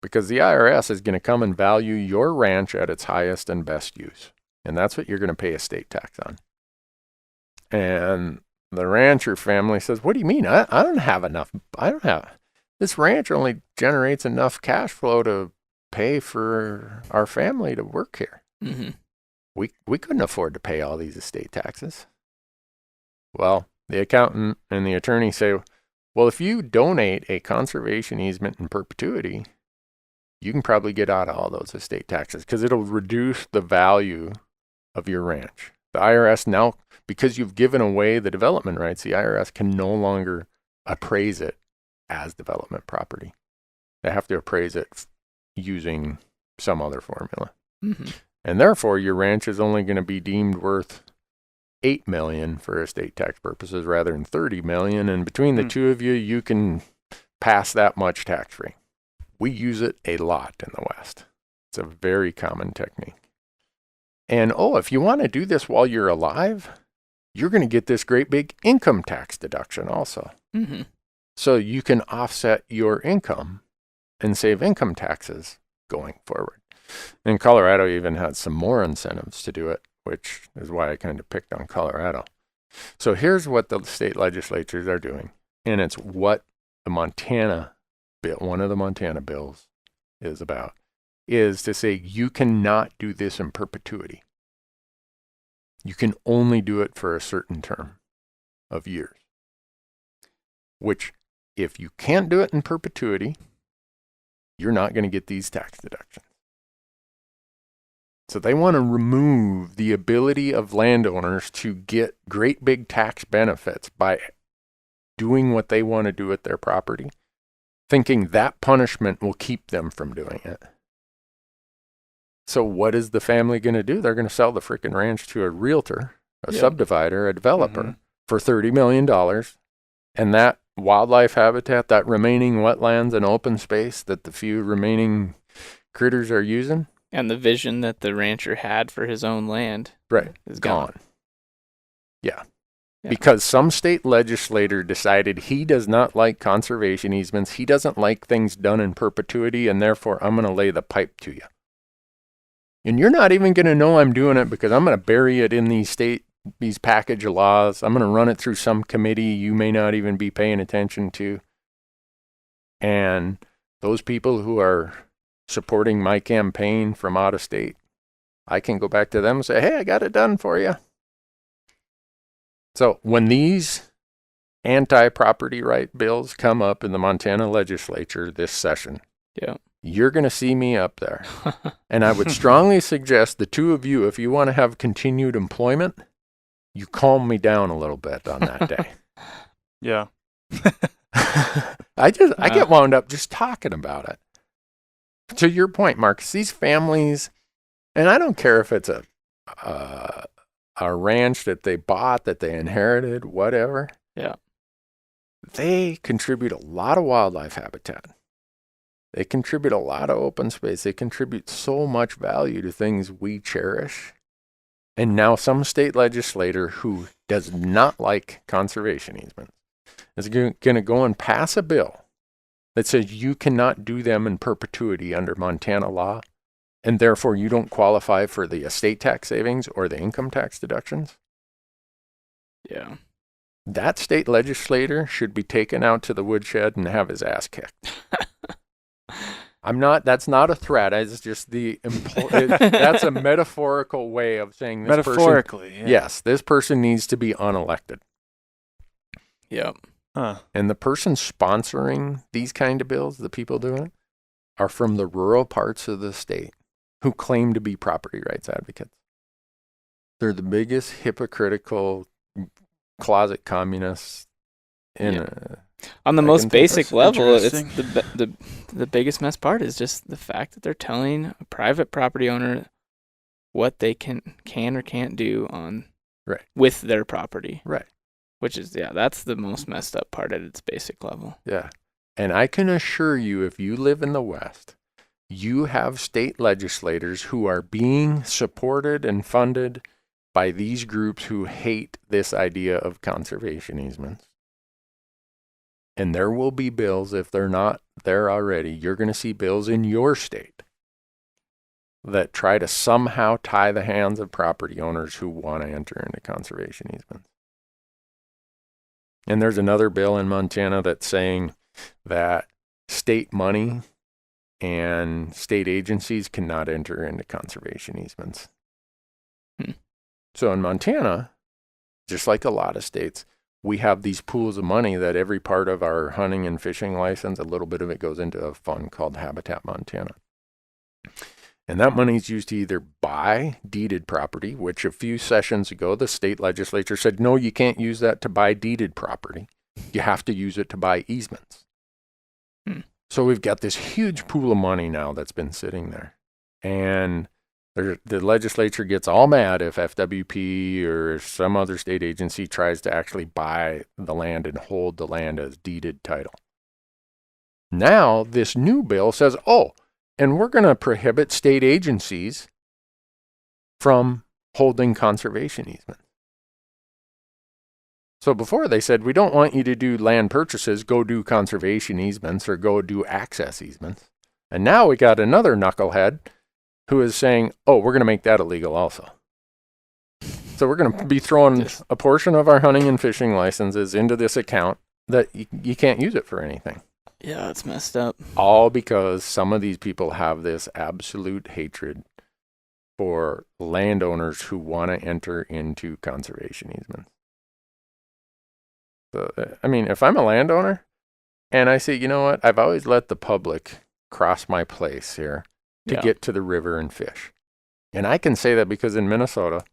Because the IRS is going to come and value your ranch at its highest and best use. And that's what you're going to pay estate tax on. And the rancher family says, what do you mean? I don't have enough. This ranch only generates enough cash flow to pay for our family to work here. Mm-hmm. We couldn't afford to pay all these estate taxes. Well, the accountant and the attorney say, well, if you donate a conservation easement in perpetuity, you can probably get out of all those estate taxes because it'll reduce the value of your ranch. The IRS now, because you've given away the development rights, the IRS can no longer appraise it as development property. They have to appraise it using some other formula. Mm-hmm. And therefore, your ranch is only going to be deemed worth $8 million for estate tax purposes rather than $30 million. And between the two of you, you can pass that much tax-free. We use it a lot in the West. It's a very common technique. And if you want to do this while you're alive, you're going to get this great big income tax deduction also. Mm-hmm. So you can offset your income and save income taxes going forward. And Colorado even had some more incentives to do it, which is why I kind of picked on Colorado. So here's what the state legislatures are doing. And it's what the Montana bill, one of the Montana bills is about, is to say you cannot do this in perpetuity. You can only do it for a certain term of years. Which, if you can't do it in perpetuity, you're not going to get these tax deductions. So they want to remove the ability of landowners to get great big tax benefits by doing what they want to do with their property, thinking that punishment will keep them from doing it. So what is the family going to do? They're going to sell the freaking ranch to a realtor, a subdivider, a developer for $30 million. And that wildlife habitat, that remaining wetlands and open space that the few remaining critters are using. And the vision that the rancher had for his own land is gone. Yeah. Because some state legislator decided he does not like conservation easements. He doesn't like things done in perpetuity, and therefore I'm going to lay the pipe to you. And you're not even going to know I'm doing it because I'm going to bury it in these package of laws. I'm going to run it through some committee you may not even be paying attention to. And those people who are supporting my campaign from out of state, I can go back to them and say, hey, I got it done for you. So when these anti-property right bills come up in the Montana legislature this session, you're going to see me up there. And I would strongly suggest the two of you, if you want to have continued employment, you calm me down a little bit on that day. Yeah. I get wound up just talking about it. To your point, Marcus, these families, and I don't care if it's a ranch that they bought, that they inherited, whatever. Yeah. They contribute a lot of wildlife habitat. They contribute a lot of open space. They contribute so much value to things we cherish. And now some state legislator who does not like conservation easements is going to go and pass a bill that says you cannot do them in perpetuity under Montana law, and therefore you don't qualify for the estate tax savings or the income tax deductions, Yeah. that state legislator should be taken out to the woodshed and have his ass kicked. That's not a threat. It's just that's a metaphorical way of saying this Metaphorically, person, yes, this person needs to be unelected. Yep. Huh. And the person sponsoring these kind of bills, the people doing it, are from the rural parts of the state who claim to be property rights advocates. They're the biggest hypocritical closet communists on the most basic level. It's interesting. the biggest mess part is just the fact that they're telling a private property owner what they can or can't do on with their property. Right. Which is, that's the most messed up part at its basic level. Yeah. And I can assure you, if you live in the West, you have state legislators who are being supported and funded by these groups who hate this idea of conservation easements. And there will be bills, if they're not there already, you're going to see bills in your state that try to somehow tie the hands of property owners who want to enter into conservation easements. And there's another bill in Montana that's saying that state money and state agencies cannot enter into conservation easements. So in Montana, just like a lot of states, we have these pools of money that every part of our hunting and fishing license, a little bit of it goes into a fund called Habitat Montana. And that money is used to either buy deeded property, which a few sessions ago, the state legislature said, no, you can't use that to buy deeded property. You have to use it to buy easements. So we've got this huge pool of money now that's been sitting there. And the legislature gets all mad if FWP or some other state agency tries to actually buy the land and hold the land as deeded title. Now, this new bill says, and we're going to prohibit state agencies from holding conservation easements. So before they said, we don't want you to do land purchases, go do conservation easements or go do access easements. And now we got another knucklehead who is saying, we're going to make that illegal also. So we're going to be throwing a portion of our hunting and fishing licenses into this account that you can't use it for anything. Yeah, it's messed up. All because some of these people have this absolute hatred for landowners who want to enter into conservation easements. So, I mean, if I'm a landowner and I say, you know what, I've always let the public cross my place here to get to the river and fish. And I can say that because in Minnesota,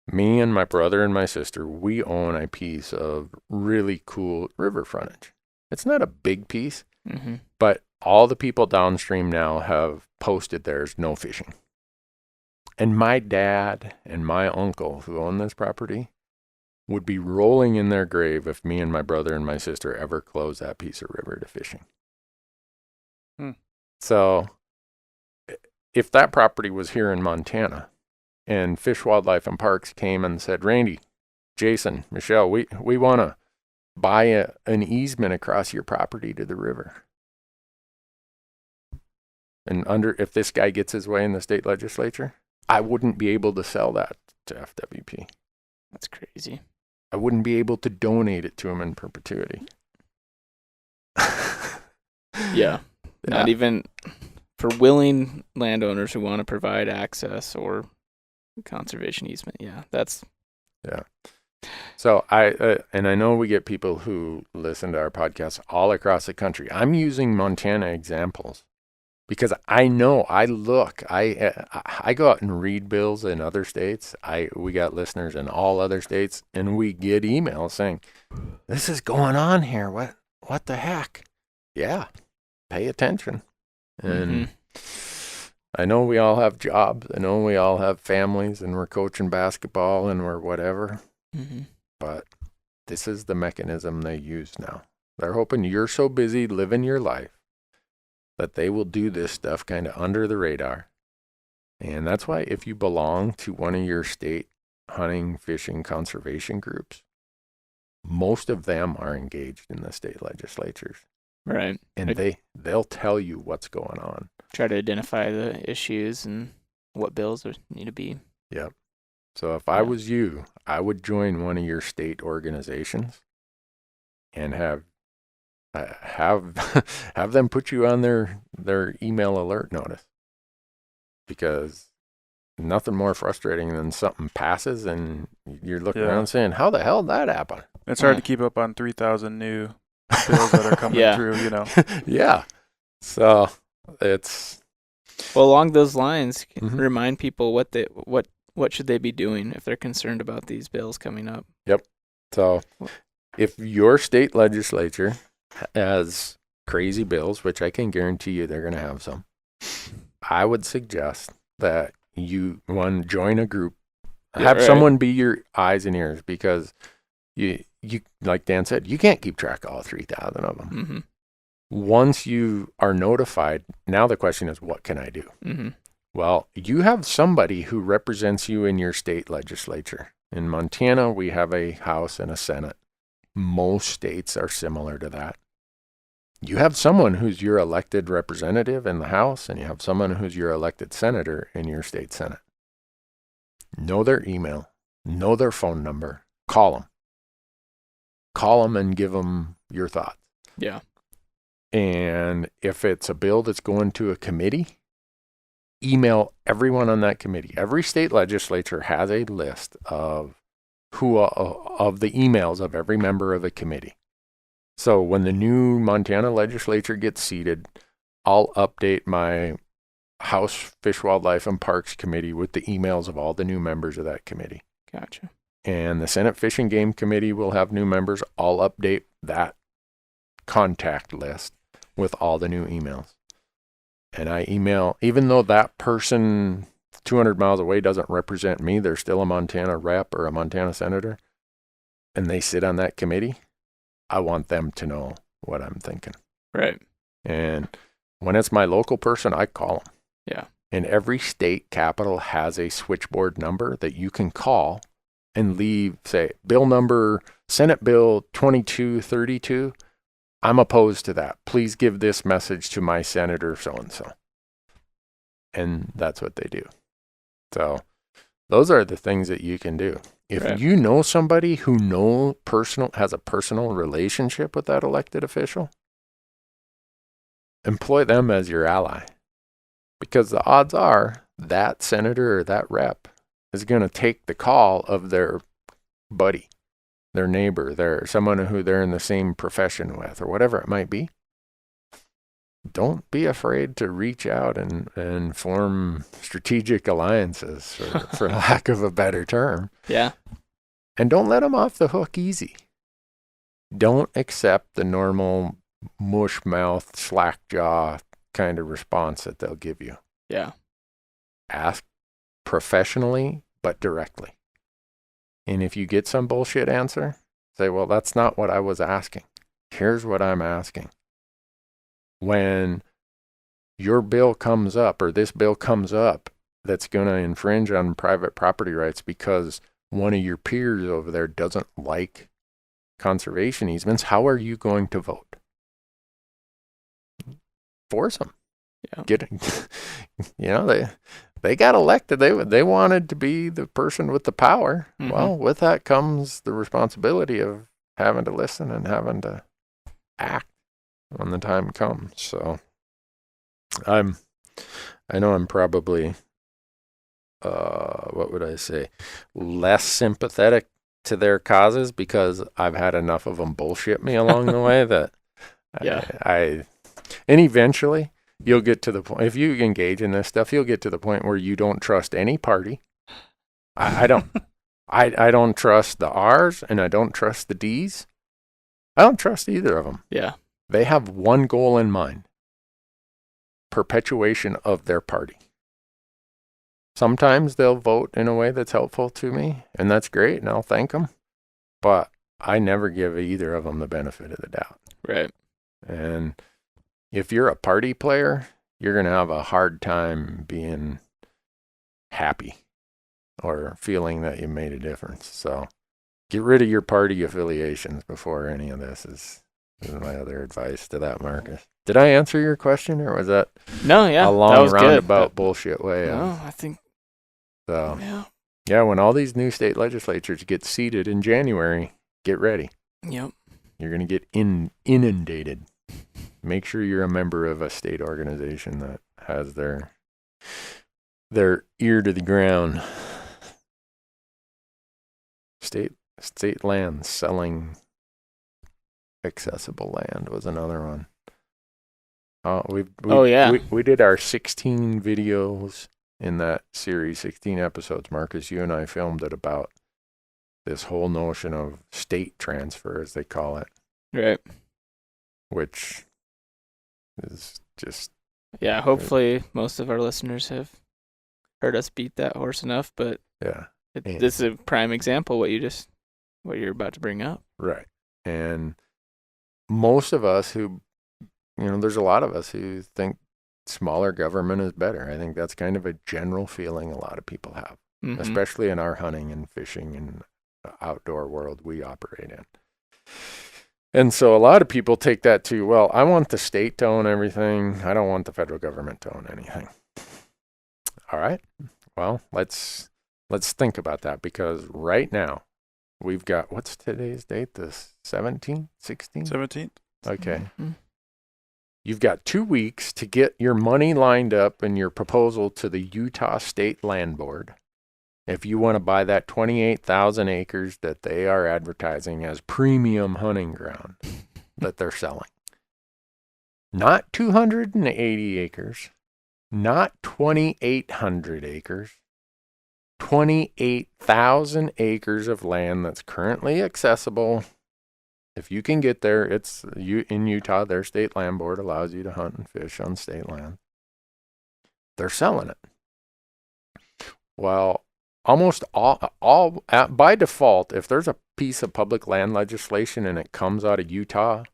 me and my brother and my sister, we own a piece of really cool river frontage. It's not a big piece, but all the people downstream now have posted there's no fishing. And my dad and my uncle who own this property would be rolling in their grave if me and my brother and my sister ever close that piece of river to fishing. So if that property was here in Montana and Fish, Wildlife, and Parks came and said, Randy, Jason, Michelle, we want to buy an easement across your property to the river. And if this guy gets his way in the state legislature, I wouldn't be able to sell that to FWP. That's crazy. I wouldn't be able to donate it to him in perpetuity. Not even for willing landowners who want to provide access or conservation easement. So I know we get people who listen to our podcast all across the country. I'm using Montana examples because I know I go out and read bills in other states. We got listeners in all other states, and we get emails saying, "This is going on here. What the heck?" Yeah, pay attention. And I know we all have jobs. I know we all have families, and we're coaching basketball and we're whatever. But this is the mechanism they use now. They're hoping you're so busy living your life that they will do this stuff kind of under the radar. And that's why if you belong to one of your state hunting, fishing, conservation groups, most of them are engaged in the state legislatures. Right. and Like, they'll tell you what's going on. try to identify the issues and what bills need to be. Yep. So if I Yeah. was you, I would join one of your state organizations and have have them put you on their email alert notice, because nothing more frustrating than something passes and you're looking Yeah. around saying, how the hell did that happen? It's hard Yeah. to keep up on 3,000 new bills that are coming Yeah. through, Yeah. So it's Well, along those lines, Mhm. remind people what should they be doing if they're concerned about these bills coming up. so if your state legislature has crazy bills, which I can guarantee you they're going to have some, I would suggest that you join a group, have right. someone be your eyes and ears, because you like Dan said, you can't keep track of all 3,000 of them. Mm-hmm. Once you are notified, now the question is, what can I do? Mm-hmm. Well, you have somebody who represents you in your state legislature. In Montana, we have a House and a Senate. Most states are similar to that. You have someone who's your elected representative in the House, and you have someone who's your elected senator in your state Senate. Know their email, know their phone number, call them. Call them and give them your thoughts. Yeah. And if it's a bill that's going to a committee, email everyone on that committee. Every state legislature has a list of of the emails of every member of the committee. So when the new Montana legislature gets seated, I'll update my House Fish, Wildlife, and Parks committee with the emails of all the new members of that committee. Gotcha. And the Senate Fish and Game Committee will have new members. I'll update that contact list with all the new emails. And I email, even though that person 200 miles away doesn't represent me, they're still a Montana rep or a Montana senator, and they sit on that committee, I want them to know what I'm thinking. Right. And when it's my local person, I call them. Yeah. And every state capital has a switchboard number that you can call and leave, say, bill number, Senate Bill 2232. I'm opposed to that. Please give this message to my senator so-and-so. And that's what they do. So those are the things that you can do. If Right. you know somebody who has a personal relationship with that elected official, employ them as your ally. Because the odds are that senator or that rep is going to take the call of their buddy, their neighbor, someone who they're in the same profession with, or whatever it might be. Don't be afraid to reach out and form strategic alliances, for lack of a better term. Yeah. And don't let them off the hook easy. Don't accept the normal mush mouth, slack jaw kind of response that they'll give you. Yeah. Ask professionally, but directly. And if you get some bullshit answer, say, well, that's not what I was asking. Here's what I'm asking. When your bill comes up, or this bill comes up, that's going to infringe on private property rights because one of your peers over there doesn't like conservation easements, how are you going to vote? Force them. Yeah. They got elected. They wanted to be the person with the power. Mhm. Well, with that comes the responsibility of having to listen and having to act when the time comes. So I know I'm probably what would I say, less sympathetic to their causes because I've had enough of them bullshit me along the way that Yeah. and eventually you'll get to the point, if you engage in this stuff, you'll get to the point where you don't trust any party. I don't. I don't trust the R's and I don't trust the D's. I don't trust either of them. Yeah. They have one goal in mind: perpetuation of their party. Sometimes they'll vote in a way that's helpful to me, and that's great, and I'll thank them. But I never give either of them the benefit of the doubt. Right. And if you're a party player, you're going to have a hard time being happy or feeling that you made a difference. So get rid of your party affiliations before any of this is Is my other advice to that, Marcus. Did I answer your question, or was that No, yeah, a that long was good. roundabout bullshit way? No, I think So yeah. yeah, when all these new state legislatures get seated in January, get ready. Yep. You're gonna get inundated. Make sure you're a member of a state organization that has their ear to the ground. State land selling accessible land was another one. We did our 16 videos in that series, 16 episodes. Marcus, you and I filmed it about this whole notion of state transfer, as they call it. Right. Which is just... Yeah, hopefully most of our listeners have heard us beat that horse enough, but yeah, this is a prime example what you're about to bring up. Right. And most of us who, there's a lot of us who think smaller government is better. I think that's kind of a general feeling a lot of people have, especially in our hunting and fishing and outdoor world we operate in. And so a lot of people take that to, well, I want the state to own everything. I don't want the federal government to own anything. All right. Well, let's think about that, because right now we've got, what's today's date? The 17th, 16th? 17th. Okay. You've got 2 weeks to get your money lined up in your proposal to the Utah State Land Board if you want to buy that 28,000 acres that they are advertising as premium hunting ground that they're selling. Not 280 acres, not 2,800 acres, 28,000 acres of land that's currently accessible. If you can get there, in Utah, their state land board allows you to hunt and fish on state land. They're selling it. Well, almost all by default, if there's a piece of public land legislation and it comes out of Utah,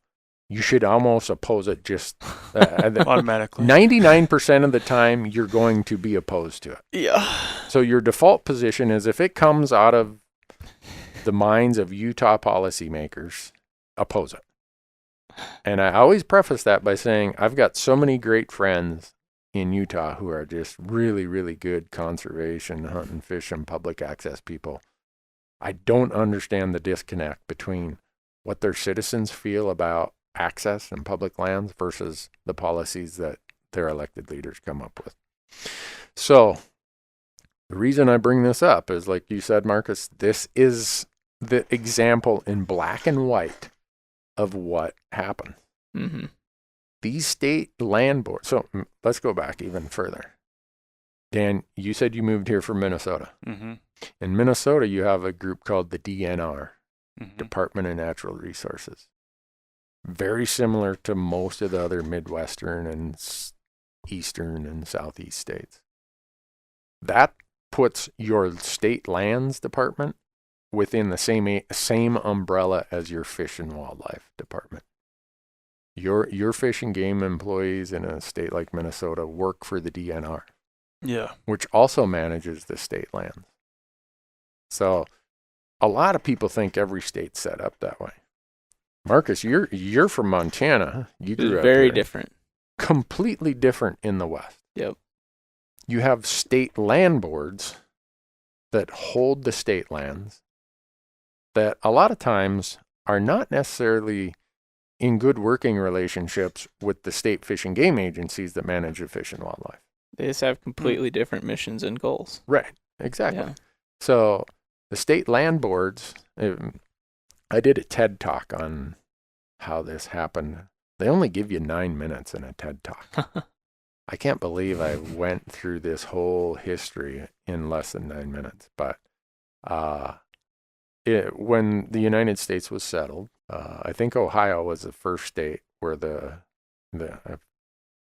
you should almost oppose it just automatically. 99% of the time, you're going to be opposed to it. Yeah. So your default position is, if it comes out of the minds of Utah policymakers, oppose it. And I always preface that by saying I've got so many great friends in Utah who are just really, really good conservation, hunt and fish, and public access people. I don't understand the disconnect between what their citizens feel about access and public lands versus the policies that their elected leaders come up with. So the reason I bring this up is, like you said, Marcus, this is the example in black and white of what happened. Mm-hmm. These state land boards. So let's go back even further. Dan, you said you moved here from Minnesota. Mm-hmm. In Minnesota, you have a group called the DNR, Mm-hmm. Department of Natural Resources. Very similar to most of the other Midwestern and Eastern and Southeast states. That puts your state lands department within the same umbrella as your fish and wildlife department. Your fish and game employees in a state like Minnesota work for the DNR. Yeah. Which also manages the state lands. So a lot of people think every state's set up that way. Marcus, you're from Montana. You grew up very here. different. Completely different in the West. Yep. You have state land boards that hold the state lands that a lot of times are not necessarily in good working relationships with the state fish and game agencies that manage the fish and wildlife. They just have completely different missions and goals. Right, exactly. Yeah. So the state land boards, I did a TED talk on how this happened. They only give you 9 minutes in a TED talk. I can't believe I went through this whole history in less than 9 minutes. But when the United States was settled, I think Ohio was the first state where I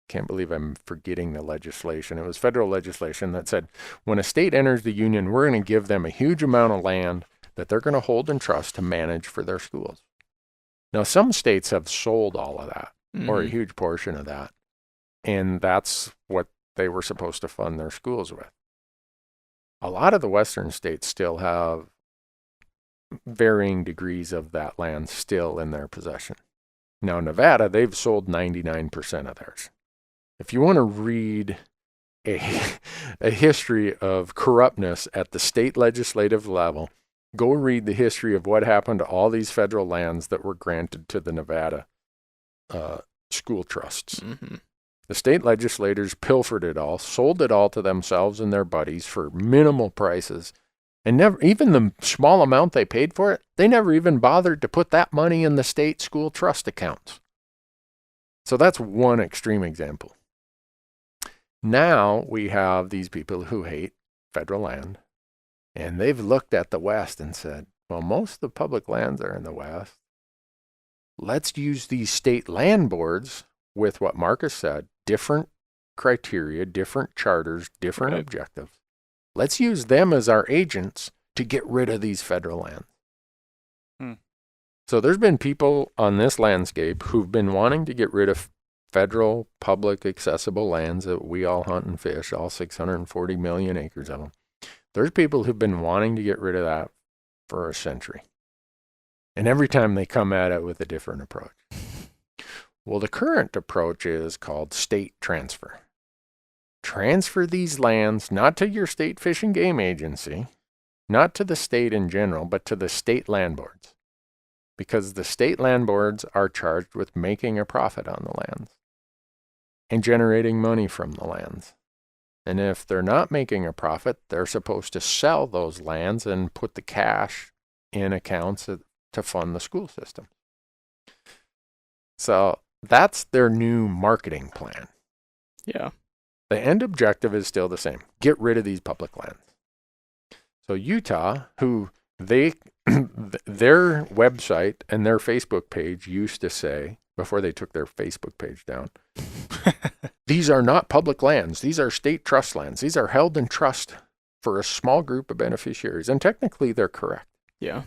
can't believe I'm forgetting the legislation. It was federal legislation that said, when a state enters the union, we're going to give them a huge amount of land that they're going to hold in trust to manage for their schools. Now, some states have sold all of that, or a huge portion of that, and that's what they were supposed to fund their schools with. A lot of the western states still have varying degrees of that land still in their possession. Now, Nevada, they've sold 99% of theirs. If you want to read a history of corruptness at the state legislative level, go read the history of what happened to all these federal lands that were granted to the Nevada school trusts. Mm-hmm. The state legislators pilfered it all, sold it all to themselves and their buddies for minimal prices, and never even the small amount they paid for it, they never even bothered to put that money in the state school trust accounts. So that's one extreme example. Now we have these people who hate federal land, and they've looked at the West and said, well, most of the public lands are in the West. Let's use these state land boards with what Marcus said, different criteria, different charters, different objectives. Let's use them as our agents to get rid of these federal lands. So there's been people on this landscape who've been wanting to get rid of federal, public, accessible lands that we all hunt and fish, all 640 million acres of them. There's people who've been wanting to get rid of that for a century. And every time they come at it with a different approach. Well, the current approach is called state transfer. Transfer these lands not to your state fish and game agency, not to the state in general, but to the state land boards. Because the state land boards are charged with making a profit on the lands and generating money from the lands. And if they're not making a profit, they're supposed to sell those lands and put the cash in accounts to fund the school system. So that's their new marketing plan. Yeah. The end objective is still the same. Get rid of these public lands. So Utah, who their website and their Facebook page used to say, before they took their Facebook page down, these are not public lands. These are state trust lands. These are held in trust for a small group of beneficiaries. And technically they're correct. Yeah.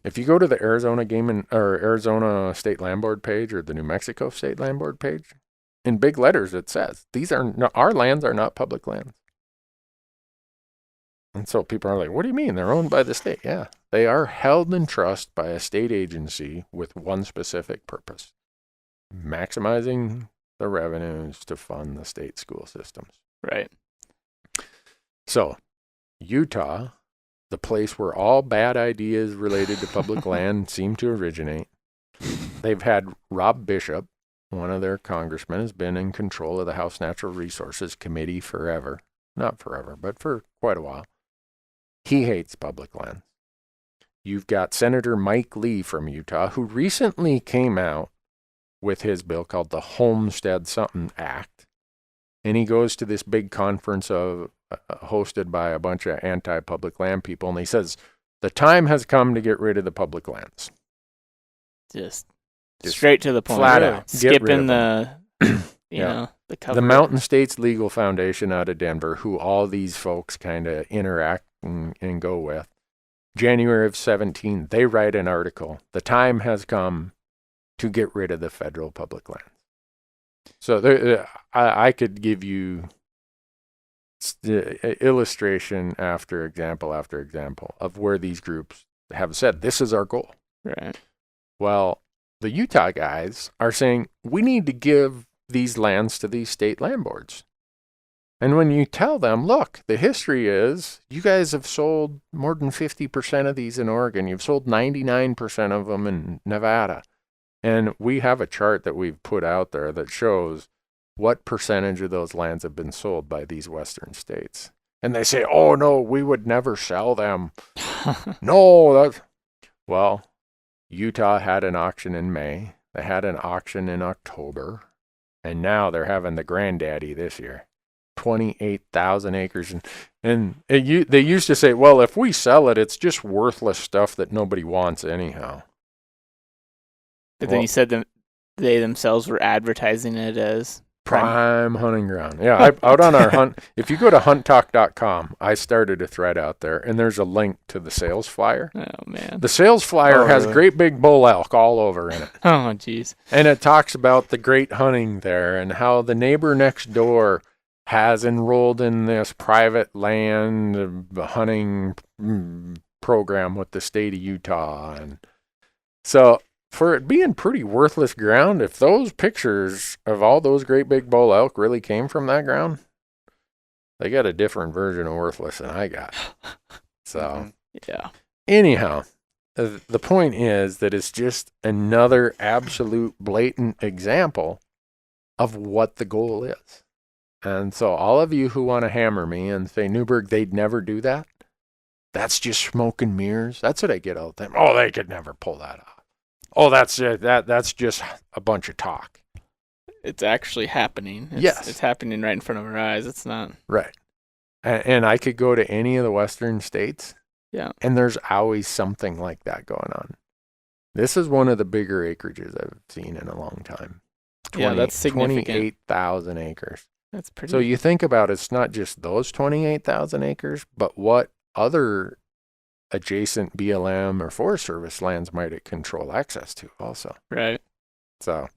If you go to the Arizona State Land Board page or the New Mexico State Land Board page, in big letters it says, our lands are not public lands. And so people are like, what do you mean? They're owned by the state. Yeah, they are held in trust by a state agency with one specific purpose: maximizing the revenues to fund the state school systems. Right. So Utah, the place where all bad ideas related to public land seem to originate, they've had Rob Bishop, one of their congressmen, has been in control of the House Natural Resources Committee forever. Not forever, but for quite a while. He hates public land. You've got Senator Mike Lee from Utah, who recently came out with his bill called the Homestead Something Act. And he goes to this big conference hosted by a bunch of anti-public land people, and he says, the time has come to get rid of the public lands. Just straight to the point. Flat out. Skipping the, you know, the cover. The Mountain States Legal Foundation out of Denver, who all these folks kind of interact and go with, January of 17, they write an article. The time has come to get rid of the federal public lands. So I could give you illustration after example of where these groups have said, this is our goal. Right. Well, the Utah guys are saying, we need to give these lands to these state land boards. And when you tell them, look, the history is you guys have sold more than 50% of these in Oregon. You've sold 99% of them in Nevada. And we have a chart that we've put out there that shows what percentage of those lands have been sold by these western states. And they say, oh, no, we would never sell them. Well, Utah had an auction in May. They had an auction in October. And now they're having the granddaddy this year. 28,000 acres. And they used to say, well, if we sell it, it's just worthless stuff that nobody wants anyhow. But then you said that they themselves were advertising it as prime hunting ground. Yeah, out on our hunt, if you go to hunttalk.com, I started a thread out there, and there's a link to the sales flyer. Oh, man. The sales flyer has great big bull elk all over in it. Oh, jeez. And it talks about the great hunting there and how the neighbor next door has enrolled in this private land hunting program with the state of Utah. And so for it being pretty worthless ground, if those pictures of all those great big bull elk really came from that ground, they got a different version of worthless than I got. So, Yeah. anyhow, the point is that it's just another absolute blatant example of what the goal is. And so all of you who want to hammer me and say, Newberg, they'd never do that, that's just smoke and mirrors. That's what I get all the time. Oh, they could never pull that off. Oh, that's just a bunch of talk. It's actually happening. Yes. It's happening right in front of our eyes. It's not. Right. And I could go to any of the western states. Yeah. And there's always something like that going on. This is one of the bigger acreages I've seen in a long time. Yeah, that's significant. 28,000 acres. That's pretty. So you think about it's not just those 28,000 acres, but what other adjacent BLM or Forest Service lands might it control access to also. Right. So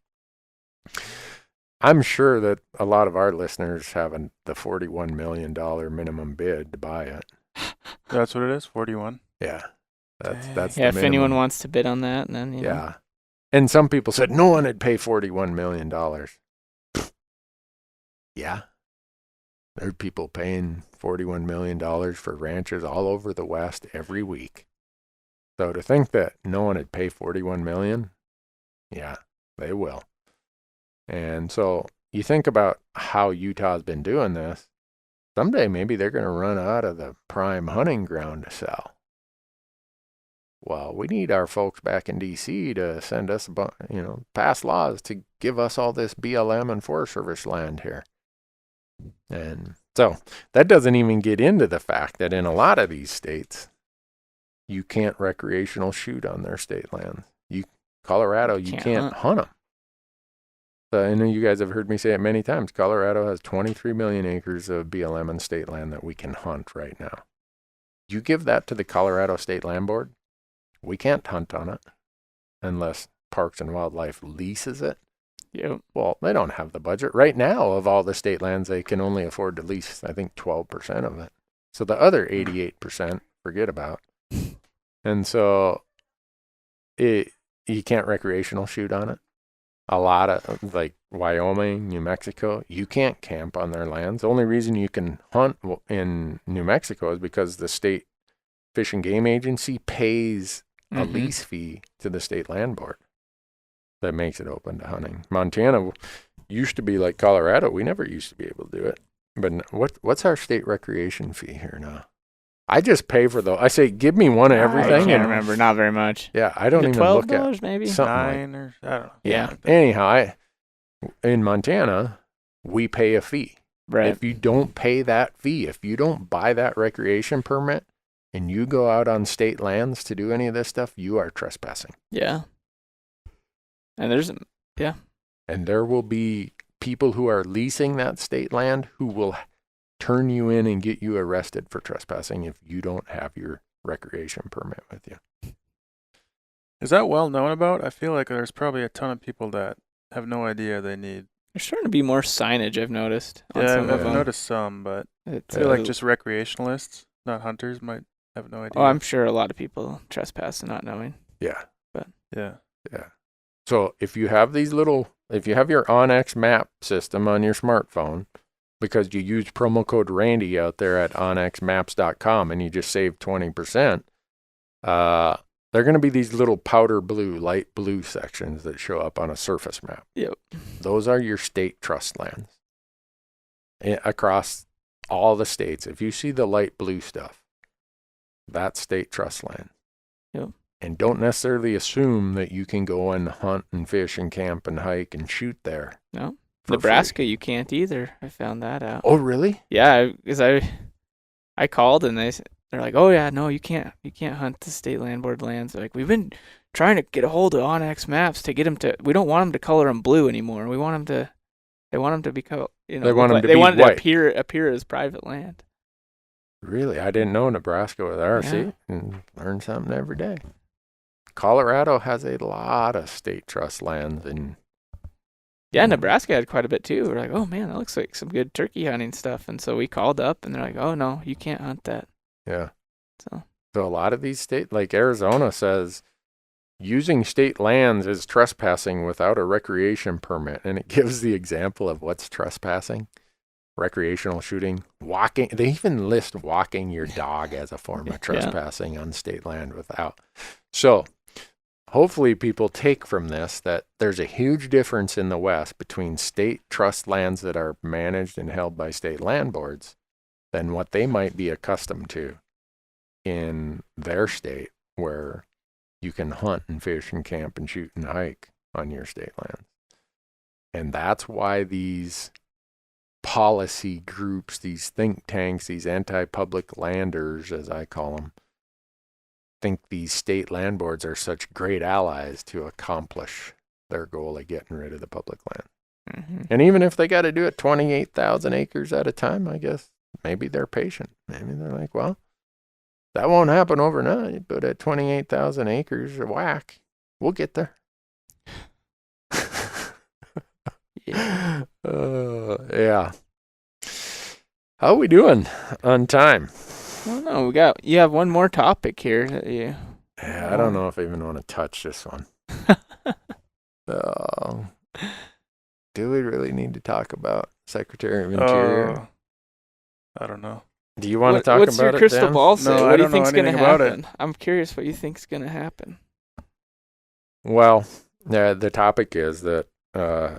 I'm sure that a lot of our listeners have the $41 million minimum bid to buy it. That's what it is, 41. Yeah. That's yeah, the if minimum. anyone wants to bid on that, then, you know. Yeah. And some people said no one would pay $41 million. Yeah. There are people paying $41 million for ranches all over the West every week. So to think that no one would pay $41 million, yeah, they will. And so you think about how Utah's been doing this. Someday maybe they're going to run out of the prime hunting ground to sell. Well, we need our folks back in D.C. to send us, pass laws to give us all this BLM and Forest Service land here. And so that doesn't even get into the fact that in a lot of these states, you can't recreational shoot on their state lands. Colorado, you can't hunt them. So I know you guys have heard me say it many times. Colorado has 23 million acres of BLM and state land that we can hunt right now. You give that to the Colorado State Land Board, we can't hunt on it unless Parks and Wildlife leases it. Yep. Well, they don't have the budget. Right now, of all the state lands, they can only afford to lease, I think, 12% of it. So the other 88%, forget about. And so you can't recreational shoot on it. A lot of, like Wyoming, New Mexico, you can't camp on their lands. The only reason you can hunt in New Mexico is because the state Fish and Game Agency pays a lease fee to the state land board. That makes it open to hunting. Montana used to be like Colorado. We never used to be able to do it. But what's our state recreation fee here now? I just pay for I say, give me one of everything. I can't remember. Not very much. Yeah, I don't even look at $12 maybe? something 9 or I don't know. Yeah. Anyhow, in Montana, we pay a fee. Right. If you don't pay that fee, if you don't buy that recreation permit, and you go out on state lands to do any of this stuff, you are trespassing. Yeah. And And there will be people who are leasing that state land who will turn you in and get you arrested for trespassing if you don't have your recreation permit with you. Is that well known about? I feel like there's probably a ton of people that have no idea they need. there's starting to be more signage, I've noticed. On Yeah, some I've of them. noticed some, but It's, I feel like just recreationalists, not hunters, might have no idea. Oh, I'm sure a lot of people trespass and not knowing. Yeah. Yeah. So if you have if you have your Onyx map system on your smartphone, because you use promo code Randy out there at onyxmaps.com and you just save 20%, they're going to be these little powder blue, light blue sections that show up on a surface map. Yep. Those are your state trust lands across all the states. If you see the light blue stuff, that's state trust land. Yep. And don't necessarily assume that you can go and hunt and fish and camp and hike and shoot there. No. for Nebraska, free. you can't either. I found that out. Oh, really? Yeah, because I called and they're like, oh yeah, no, you can't hunt the state land board lands. They're like, we've been trying to get a hold of Onyx Maps to get them to. We don't want them to color them blue anymore. We want them to. They want them to be They want them to they be want it white. to appear as private land. Really? I didn't know Nebraska was RC. Yeah. And learn something every day. Colorado has a lot of state trust lands. And Yeah, Nebraska had quite a bit too. We're like, oh man, that looks like some good turkey hunting stuff. And so we called up and they're like, oh no, you can't hunt that. yeah. So So a lot of these states, like Arizona says, using state lands is trespassing without a recreation permit. And it gives the example of what's trespassing. Recreational shooting, walking. They even list walking your dog as a form of trespassing on state land without. So hopefully people take from this that there's a huge difference in the West between state trust lands that are managed and held by state land boards than what they might be accustomed to in their state, where you can hunt and fish and camp and shoot and hike on your state lands. And that's why these policy groups, these think tanks, these anti-public landers, as I call them, think these state land boards are such great allies to accomplish their goal of getting rid of the public land. Mm-hmm. And even if they got to do it 28,000 acres at a time, I guess maybe they're patient. Maybe they're like, well, that won't happen overnight, but at 28,000 acres, whack, we'll get there. Yeah. Yeah. How we doing on time? I don't know. You have one more topic here that you. Yeah, I don't know if I even want to touch this one. Do we really need to talk about Secretary of Interior? I don't know. Do you want to talk what's about it? What's your crystal Dan? ball say? No, What I do you don't know think's going to anything about happen? I'm curious what you think's going to happen. Well, the topic is that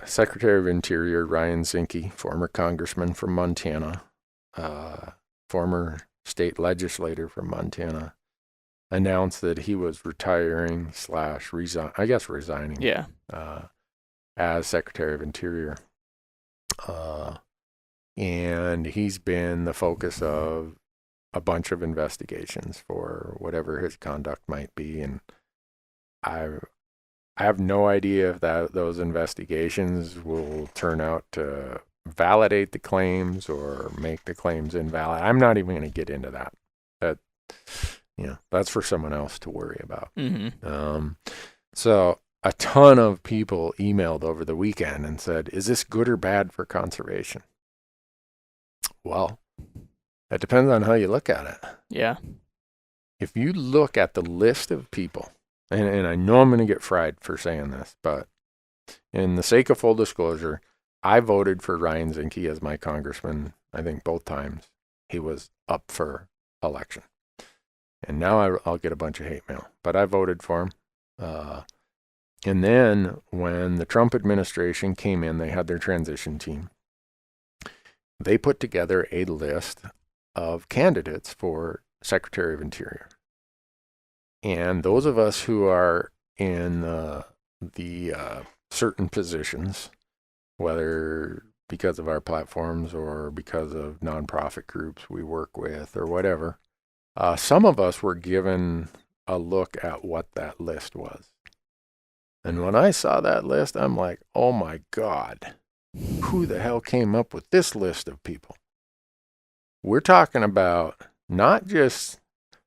Secretary of Interior Ryan Zinke, former congressman from Montana, former state legislator from Montana, announced that he was retiring / resigning. Yeah. As Secretary of Interior. And he's been the focus of a bunch of investigations for whatever his conduct might be. And I have no idea if those investigations will turn out to validate the claims or make the claims invalid. I'm not even going to get into that. That's for someone else to worry about. Mm-hmm. So a ton of people emailed over the weekend and said, is this good or bad for conservation? Well, that depends on how you look at it. Yeah. If you look at the list of people, and I know I'm going to get fried for saying this, but in the sake of full disclosure, I voted for Ryan Zinke as my congressman, I think both times he was up for election. And now I'll get a bunch of hate mail, but I voted for him. And then when the Trump administration came in, they had their transition team. They put together a list of candidates for Secretary of Interior. And those of us who are in the certain positions, whether because of our platforms or because of nonprofit groups we work with or whatever, some of us were given a look at what that list was. And when I saw that list, I'm like, oh my God, who the hell came up with this list of people? We're talking about not just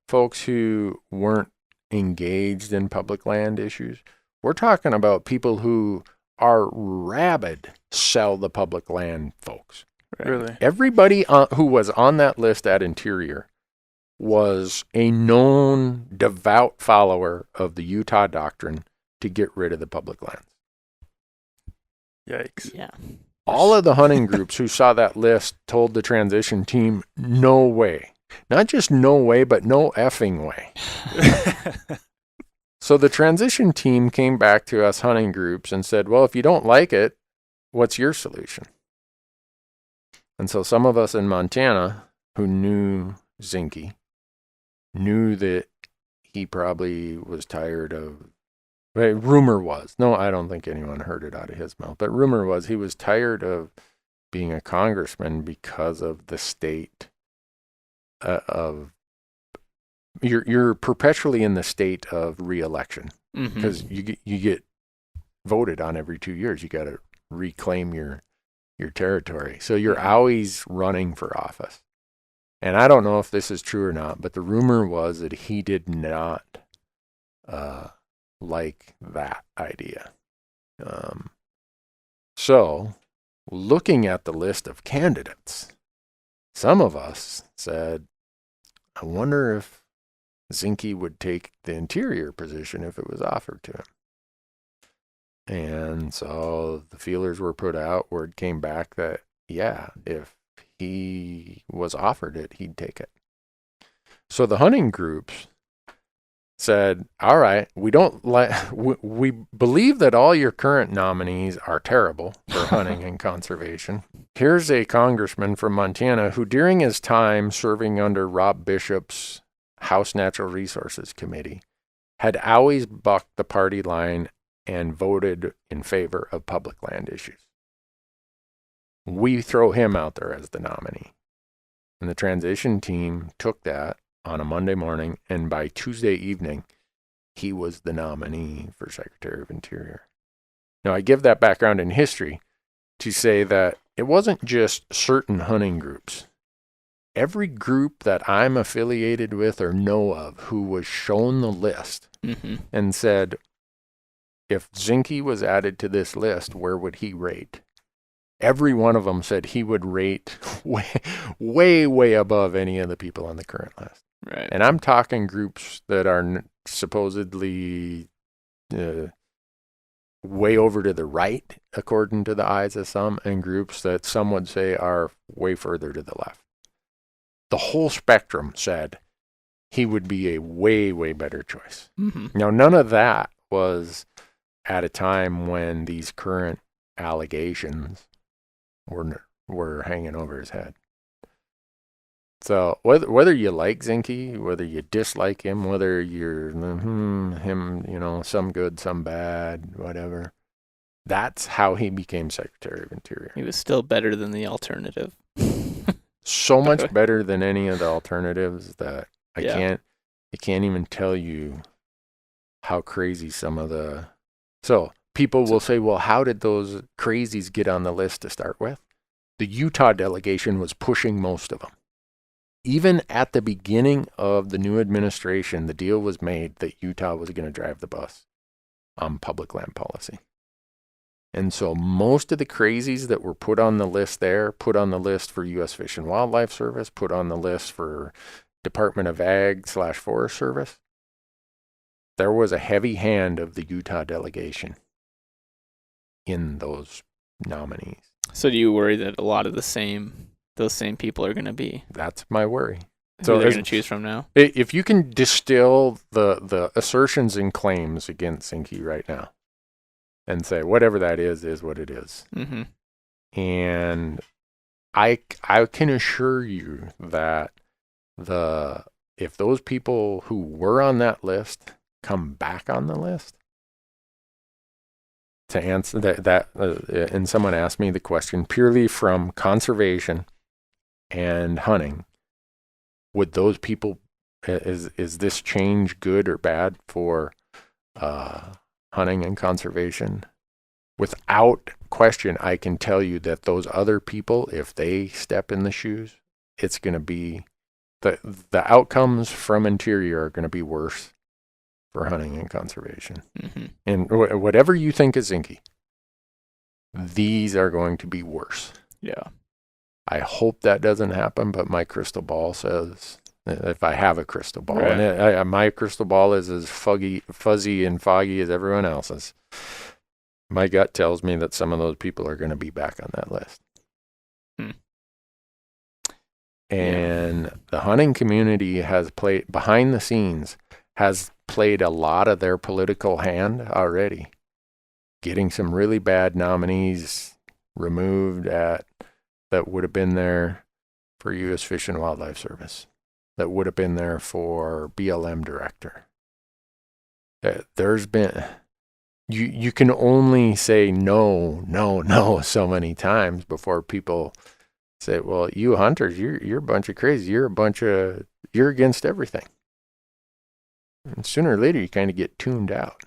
folks who weren't engaged in public land issues. We're talking about people who are rabid sell the public land folks. Right. Really? Everybody who was on that list at Interior was a known devout follower of the Utah doctrine to get rid of the public lands. Yikes. Yeah. All of the hunting groups who saw that list told the transition team, no way. Not just no way, but no effing way. So the transition team came back to us hunting groups and said, well, if you don't like it, what's your solution? And so some of us in Montana who knew Zinke knew that he probably was tired of, rumor was, no, I don't think anyone heard it out of his mouth, but rumor was he was tired of being a congressman because of the state of, you're perpetually in the state of re-election because you get voted on every 2 years. You got to reclaim your territory. So you're always running for office. And I don't know if this is true or not, but the rumor was that he did not like that idea. So looking at the list of candidates, some of us said, I wonder if Zinke would take the interior position if it was offered to him. And so the feelers were put out. Word came back that, yeah, if he was offered it, he'd take it. So the hunting groups said, all right, we believe that all your current nominees are terrible for hunting and conservation. Here's a congressman from Montana who, during his time serving under Rob Bishop's House Natural Resources Committee, had always bucked the party line and voted in favor of public land issues. We throw him out there as the nominee. And the transition team took that on a Monday morning, and by Tuesday evening, he was the nominee for Secretary of Interior. Now, I give that background in history to say that it wasn't just certain hunting groups. Every group that I'm affiliated with or know of who was shown the list and said, if Zinke was added to this list, where would he rate? Every one of them said he would rate way above any of the people on the current list. Right. And I'm talking groups that are supposedly way over to the right, according to the eyes of some, and groups that some would say are way further to the left. The whole spectrum said he would be a way better choice. Now, none of that was at a time when these current allegations were hanging over his head. So whether you like Zinke, whether you dislike him, whether you're him, some good, some bad, whatever, that's how he became Secretary of Interior. He was still better than the alternative. So much better than any of the alternatives that I can't even tell you how crazy some of the... So people will say, well, how did those crazies get on the list to start with? The Utah delegation was pushing most of them. Even at the beginning of the new administration, the deal was made that Utah was going to drive the bus on public land policy. And so most of the crazies that were put on the list there, put on the list for U.S. Fish and Wildlife Service, put on the list for Department of Ag/Forest Service, there was a heavy hand of the Utah delegation in those nominees. So do you worry that a lot of those same people are going to be? That's my worry. So they're going to choose from now? If you can distill the assertions and claims against Zinke right now and say whatever that is what it is. And I can assure you that if those people who were on that list come back on the list, to answer that and someone asked me the question purely from conservation and hunting, would those people, is this change good or bad for hunting and conservation? Without question, I can tell you that those other people, if they step in the shoes, it's going to be, the outcomes from Interior are going to be worse for hunting and conservation. And whatever you think is Zinke, these are going to be worse. Yeah. I hope that doesn't happen, but my crystal ball says, if I have a crystal ball, right. And my crystal ball is as fuzzy and foggy as everyone else's, my gut tells me that some of those people are going to be back on that list. And the hunting community has played, behind the scenes, has played a lot of their political hand already, getting some really bad nominees removed that would have been there for U.S. Fish and Wildlife Service, that would have been there for BLM director. There's been, you can only say no so many times before people say, well, you hunters, you're a bunch of crazy, you're against everything. And sooner or later, you kind of get tuned out.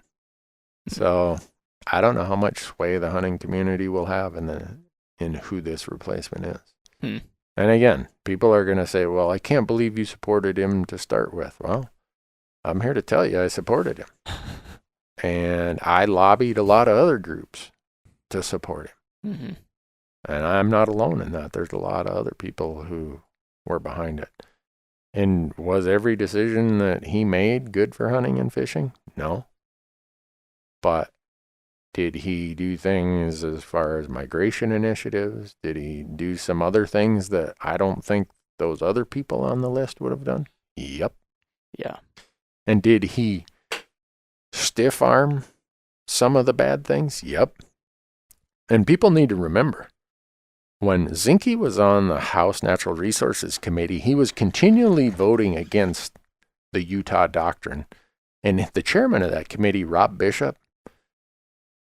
So I don't know how much sway the hunting community will have in who this replacement is. And again, people are going to say, well, I can't believe you supported him to start with. Well, I'm here to tell you I supported him. And I lobbied a lot of other groups to support him. And I'm not alone in that. There's a lot of other people who were behind it. And was every decision that he made good for hunting and fishing? No. But did he do things as far as migration initiatives? Did he do some other things that I don't think those other people on the list would have done? Yep. Yeah. And did he stiff arm some of the bad things? Yep. And people need to remember, when Zinke was on the House Natural Resources Committee, he was continually voting against the Utah Doctrine. And the chairman of that committee, Rob Bishop,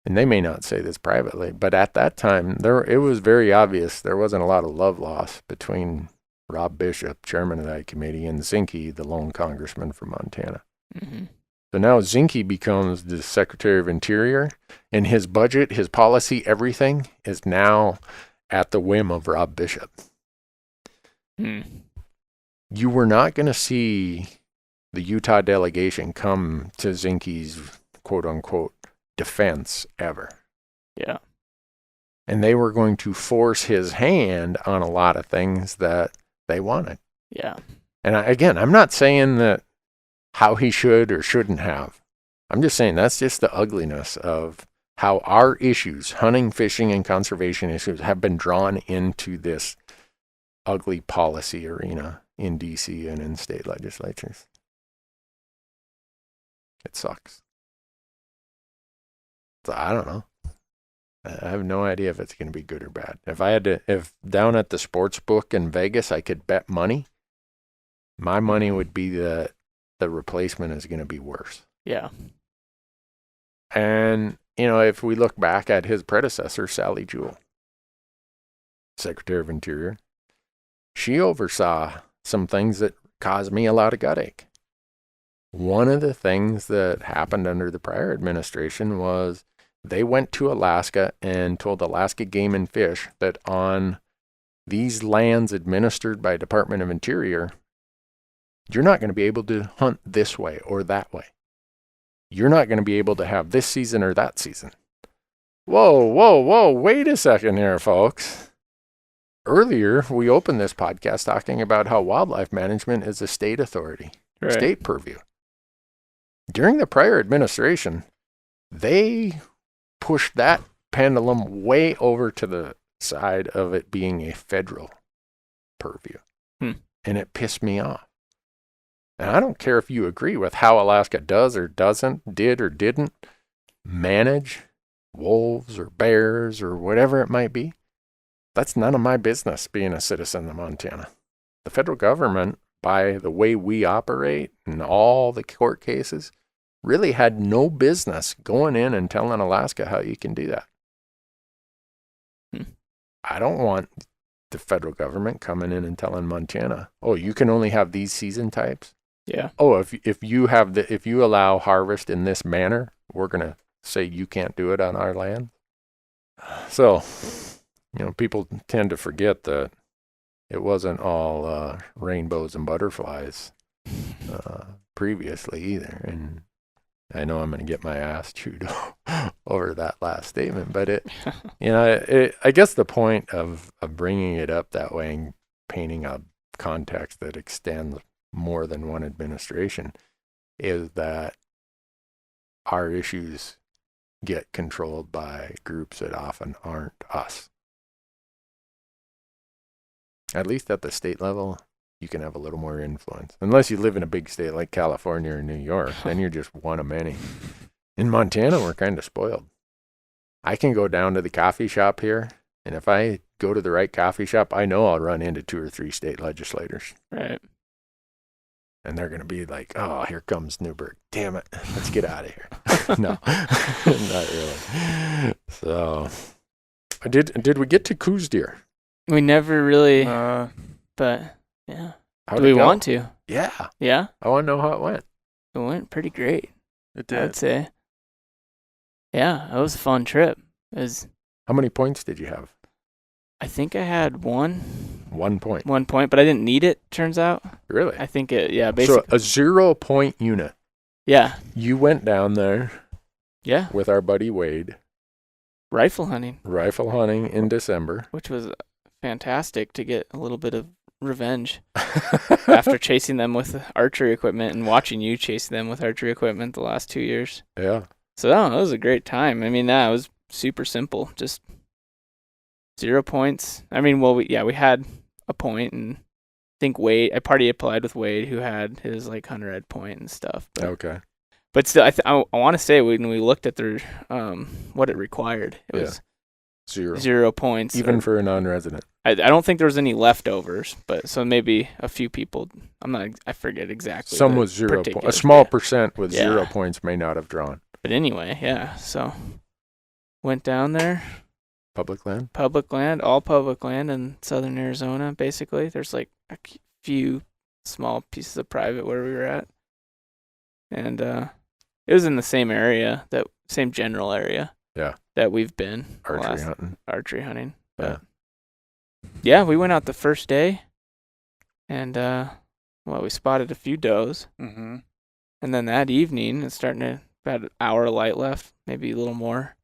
and they may not say this privately, but at that time, it was very obvious there wasn't a lot of love lost between Rob Bishop, chairman of that committee, and Zinke, the lone congressman from Montana. Mm-hmm. So now Zinke becomes the Secretary of Interior, and his budget, his policy, everything is now at the whim of Rob Bishop. You were not going to see the Utah delegation come to Zinke's quote-unquote defense ever. Yeah. And they were going to force his hand on a lot of things that they wanted. Yeah. And again, I'm not saying that how he should or shouldn't have. I'm just saying that's just the ugliness of how our issues, hunting, fishing, and conservation issues, have been drawn into this ugly policy arena in D.C. and in state legislatures. It sucks. So I don't know. I have no idea if it's going to be good or bad. If down at the sports book in Vegas, I could bet money, my money would be that the replacement is going to be worse. Yeah. And, if we look back at his predecessor, Sally Jewell, Secretary of Interior, she oversaw some things that caused me a lot of gut ache. One of the things that happened under the prior administration was they went to Alaska and told Alaska Game and Fish that on these lands administered by Department of Interior, you're not going to be able to hunt this way or that way. You're not going to be able to have this season or that season. Whoa, wait a second here, folks. Earlier, we opened this podcast talking about how wildlife management is a state authority, Right. state purview. During the prior administration, they pushed that pendulum way over to the side of it being a federal purview. And it pissed me off. And I don't care if you agree with how Alaska does or doesn't, did or didn't manage wolves or bears or whatever it might be. That's none of my business being a citizen of Montana. The federal government, by the way we operate and all the court cases, really had no business going in and telling Alaska how you can do that. I don't want the federal government coming in and telling Montana, oh, you can only have these season types. Yeah. Oh, if you allow harvest in this manner, we're going to say you can't do it on our land. So, people tend to forget that it wasn't all rainbows and butterflies previously either. And I know I'm going to get my ass chewed over that last statement, but I guess the point of bringing it up that way and painting a context that extends more than one administration is that our issues get controlled by groups that often aren't us. At least at the state level, you can have a little more influence. Unless you live in a big state like California or New York, then you're just one of many. In Montana, we're kind of spoiled. I can go down to the coffee shop here, and if I go to the right coffee shop, I know I'll run into 2 or 3 state legislators. Right. And they're going to be like, oh, here comes Newberg. Damn it. Let's get out of here. No, not really. So, did we get to Coos Deer? We never really, but yeah. How'd Do we it go? want to? Yeah. Yeah. I want to know how it went. It went pretty great, It I'd did. say. Yeah, it was a fun trip. How many points did you have? I think I had 1 point. but I didn't need it, turns out. Really? I think basically. So a 0 point unit. Yeah. You went down there Yeah. with our buddy Wade, Rifle hunting, rifle hunting in December. which was fantastic to get a little bit of revenge after chasing them with archery equipment and watching you chase them with archery equipment the last 2 years. Yeah. So I don't know, it was a great time. I mean, that was super simple. Just 0 points. I mean, well, we had a point, and I think Wade, I party applied with Wade, who had his like 100 point and stuff. But, Okay. but still, I want to say when we looked at the what it required, it was 0 points. Even for a non-resident. I don't think there was any leftovers, but so maybe a few people. I forget exactly. Some the was 0 points. A particulars, small but- percent with Yeah. 0 points may not have drawn. But anyway, yeah. So went down there, Public land? public land, all public land in southern Arizona. Basically, there's like a few small pieces of private where we were at, and it was in the same area, that same general area. Yeah. That we've been Archery hunting. archery hunting. Yeah. But yeah, we went out the first day, and we spotted a few does, Mm-hmm. and then that evening, it's starting to about an hour of light left, maybe a little more.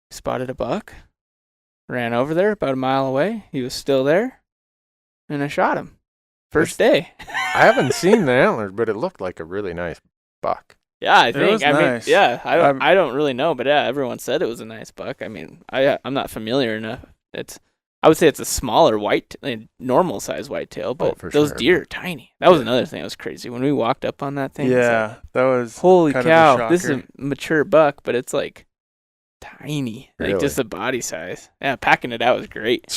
Spotted a buck, ran over there about a mile away. He was still there, and I shot him. First day. I haven't seen the antlers, but it looked like a really nice buck. Yeah, I It think. was I nice. mean, yeah, I'm- I don't really know, but yeah, everyone said it was a nice buck. I mean, I'm not familiar enough. I would say it's a smaller normal size whitetail, but for those sure. deer are tiny. That was another thing that was crazy. When we walked up on that thing, it's like, Yeah, that was holy kind of a cow, this is a shocker. mature buck, but it's like tiny, like Really? just the body size. Yeah, packing it out was great. Yeah.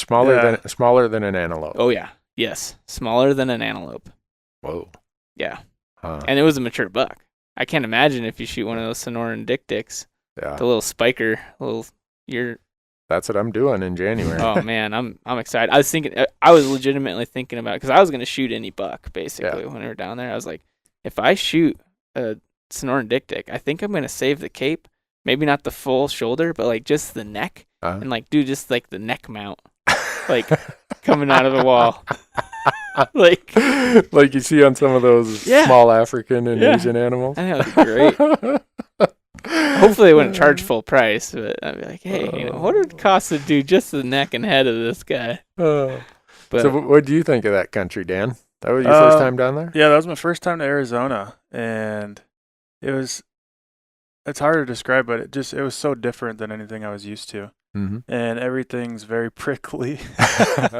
Smaller than an antelope. Oh yeah, yes, smaller than an antelope. Whoa. Yeah, Huh. and it was a mature buck. I can't imagine if you shoot one of those Sonoran dicks, Yeah. the little spiker, you're. That's what I'm doing in January. Oh man, I'm excited. I was legitimately thinking about it because I was gonna shoot any buck basically when we were down there. I was like, if I shoot a Sonoran dick, I think I'm gonna save the cape. Maybe not the full shoulder, but like just the neck, and like do just like the neck mount, like coming out of the wall, like like you see on some of those small African and Asian animals. I think that would be great. Hopefully, they wouldn't charge full price, but I'd be like, hey, what would it cost to do just the neck and head of this guy? But But so, what do you think of that country, Dan? That was your first time down there? Yeah, that was my first time to Arizona, and it's hard to describe, but it was so different than anything I was used to, Mm-hmm. and everything's very prickly.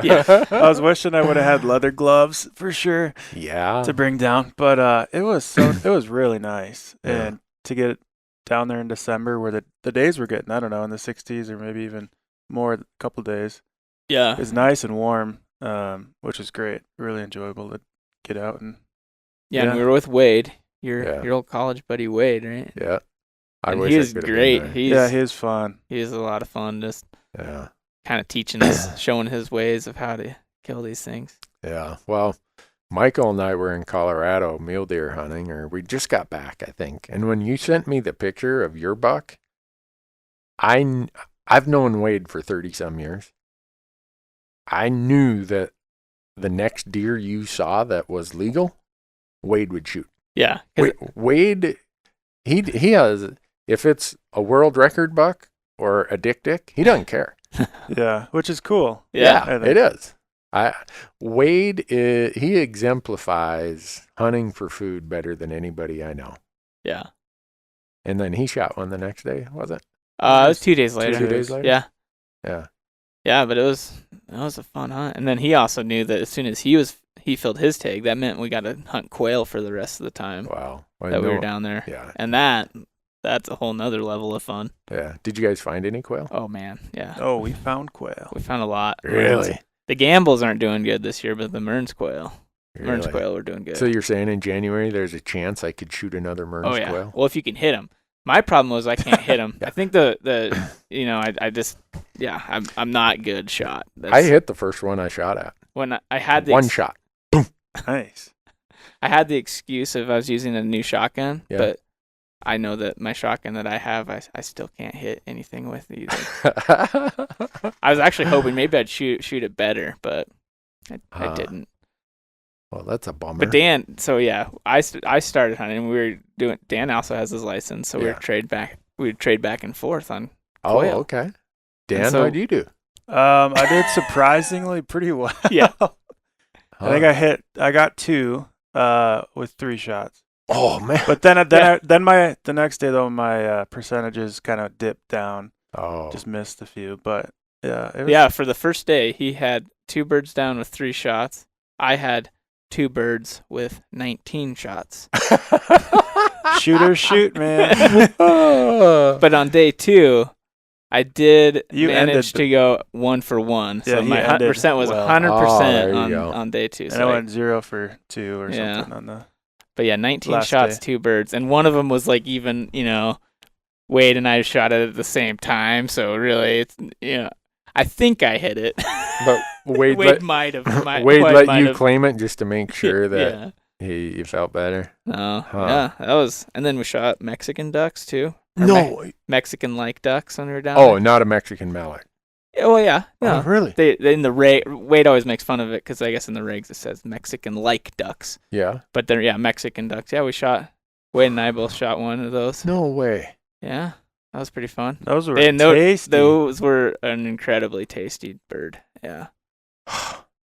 Yeah. I was wishing I would have had leather gloves for sure Yeah. to bring down, but it was really nice, Yeah. and to get down there in December where the days were getting, I don't know, in the 60s or maybe even more, a couple days. yeah, It's nice and warm, which is great. Really enjoyable to get out and and yeah. we were with Wade, Yeah. your old college buddy Wade, right? Yeah. I And wish he I was could have been great. there. he is fun. He was a lot of fun, just Yeah. kind of teaching us, showing his ways of how to kill these things. Yeah. Well, Michael and I were in Colorado mule deer hunting, or we just got back, I think. And when you sent me the picture of your buck, I've known Wade for 30 some years. I knew that the next deer you saw that was legal, Wade would shoot. Yeah, 'cause Wade, he has, if it's a world record buck or a dick, he doesn't care. Yeah, which is cool. Yeah. I think. It is. Wade, he exemplifies hunting for food better than anybody I know. yeah. And then he shot one the next day, was it? It was 2 days later. 2 days later? Yeah, Yeah. yeah, but it was a fun hunt. And then he also knew that as soon as he filled his tag, that meant we got to hunt quail for the rest of the time Wow. I that we were know- down there. Yeah. And that's a whole nother level of fun. Yeah. Did you guys find any quail? Oh man, yeah. Oh, we found quail. We found a lot. Really? The Gambles aren't doing good this year, but the Mearns quail Really? were doing good. So you're saying in January there's a chance I could shoot another Mearns oh yeah. quail? Well, if you can hit them. My problem was I can't hit them. I think I just I'm not good shot. I hit the first one I shot at. when I had the One shot. Nice. I had the excuse of I was using a new shotgun, Yeah. but I know that my shotgun that I have, I still can't hit anything with either. I was actually hoping maybe I'd shoot it better, but I didn't. Well, that's a bummer. But Dan, so yeah, I started hunting. Dan also has his license, so we would trade back and forth on quail. Oh, okay. Dan, so- how'd you do? I did surprisingly pretty well. Yeah. I think I got 2 with 3 shots. Oh man. But then the next day though my percentages kind of dipped down. Oh. Just missed a few, but yeah, for the first day he had 2 birds down with 3 shots. I had 2 birds with 19 shots. Shooters shoot, man. But on day 2, I did You manage ended to go 1 for 1. Yeah, So he my ended percent was well. 100% there you go. on day 2. And So I went 0 for 2 or Yeah. something on the. but yeah, 19 last shots, day. 2 birds, and one of them was like even, Wade and I shot it at the same time. So really, it's I think I hit it. But Wade Wade might have. Wade let you claim it just to make sure that Yeah. you felt better. No. Huh. Yeah, that was, and then we shot Mexican ducks too. Or No. Mexican-like ducks when we were down Oh, there. not a Mexican mallard. Yeah, well, yeah. Oh, really? They in the Wade always makes fun of it because I guess in the regs it says Mexican-like ducks, Yeah. but they're Mexican ducks. Yeah, we shot. Wade and I both shot one of those. No way. Yeah, that was pretty fun. Those were And tasty. those were an incredibly tasty bird. Yeah.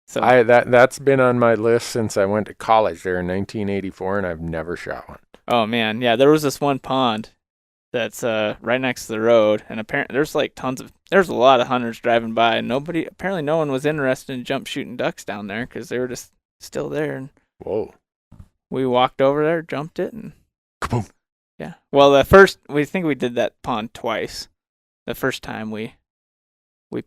So That's been on my list since I went to college there in 1984, and I've never shot one. oh man, yeah, there was this one pond that's right next to the road, and apparently there's a lot of hunters driving by, and apparently no one was interested in jump shooting ducks down there because they were just still there. And Whoa. we walked over there, jumped it, and Kaboom. yeah. Well, we think we did that pond twice. The first time we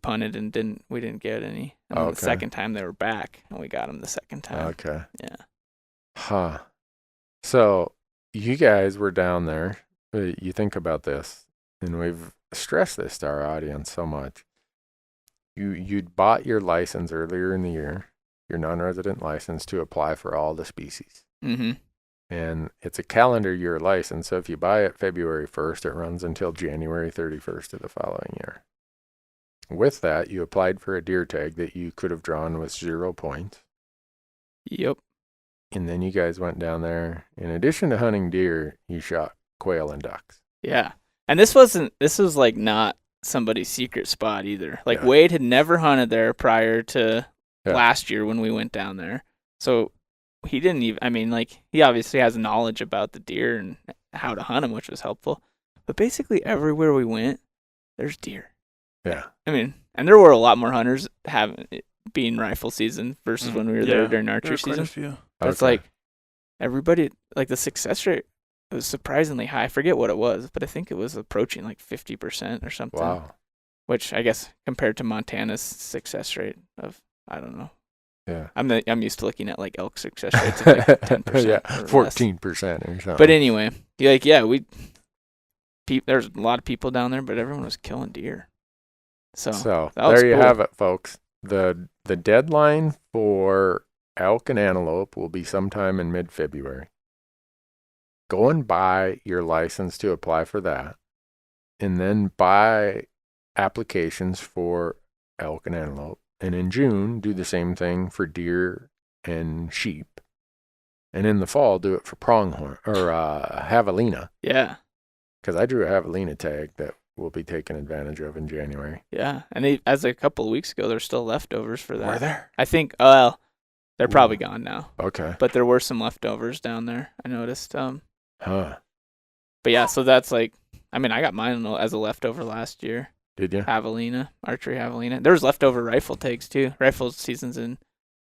punted and we didn't get any. And then Okay. the second time they were back, and we got them the second time. Okay. Yeah. Huh. So you guys were down there. You think about this, and we've stressed this to our audience so much. You'd bought your license earlier in the year, your non-resident license, to apply for all the species. Mm-hmm. And it's a calendar year license, so if you buy it February 1st, it runs until January 31st of the following year. With that, you applied for a deer tag that you could have drawn with 0 points. Yep. And then you guys went down there. In addition to hunting deer, you shot quail and ducks. Yeah. And this was like not somebody's secret spot either. Like Yeah. Wade had never hunted there prior to Yeah. last year when we went down there. So he didn't even, he obviously has knowledge about the deer and how to hunt them, which was helpful. But basically everywhere we went, there's deer. Yeah. And there were a lot more hunters having it being rifle season versus when we were there during There archery were quite season. a few. But it's like everybody, like the success rate was surprisingly high. I forget what it was, but I think it was approaching like 50% or something. Wow. Which I guess compared to Montana's success rate of, I don't know. Yeah. I'm used to looking at like elk success rates of like 10%. Yeah, or 14% or something. But anyway, there's a lot of people down there, but everyone was killing deer. So that was there you cool. have it, folks. The deadline for elk and antelope will be sometime in mid-February. Go and buy your license to apply for that, and then buy applications for elk and antelope. And in June, do the same thing for deer and sheep. And in the fall, do it for pronghorn or javelina. Yeah. Because I drew a javelina tag that we'll be taking advantage of in January. Yeah. And as a couple of weeks ago, there's still leftovers for that. Were there? I think, they're probably gone now. Okay. But there were some leftovers down there, I noticed. Huh. But yeah, so that's like, I got mine as a leftover last year. Did you? Javelina, archery javelina. There was leftover rifle tags too. Rifle season's in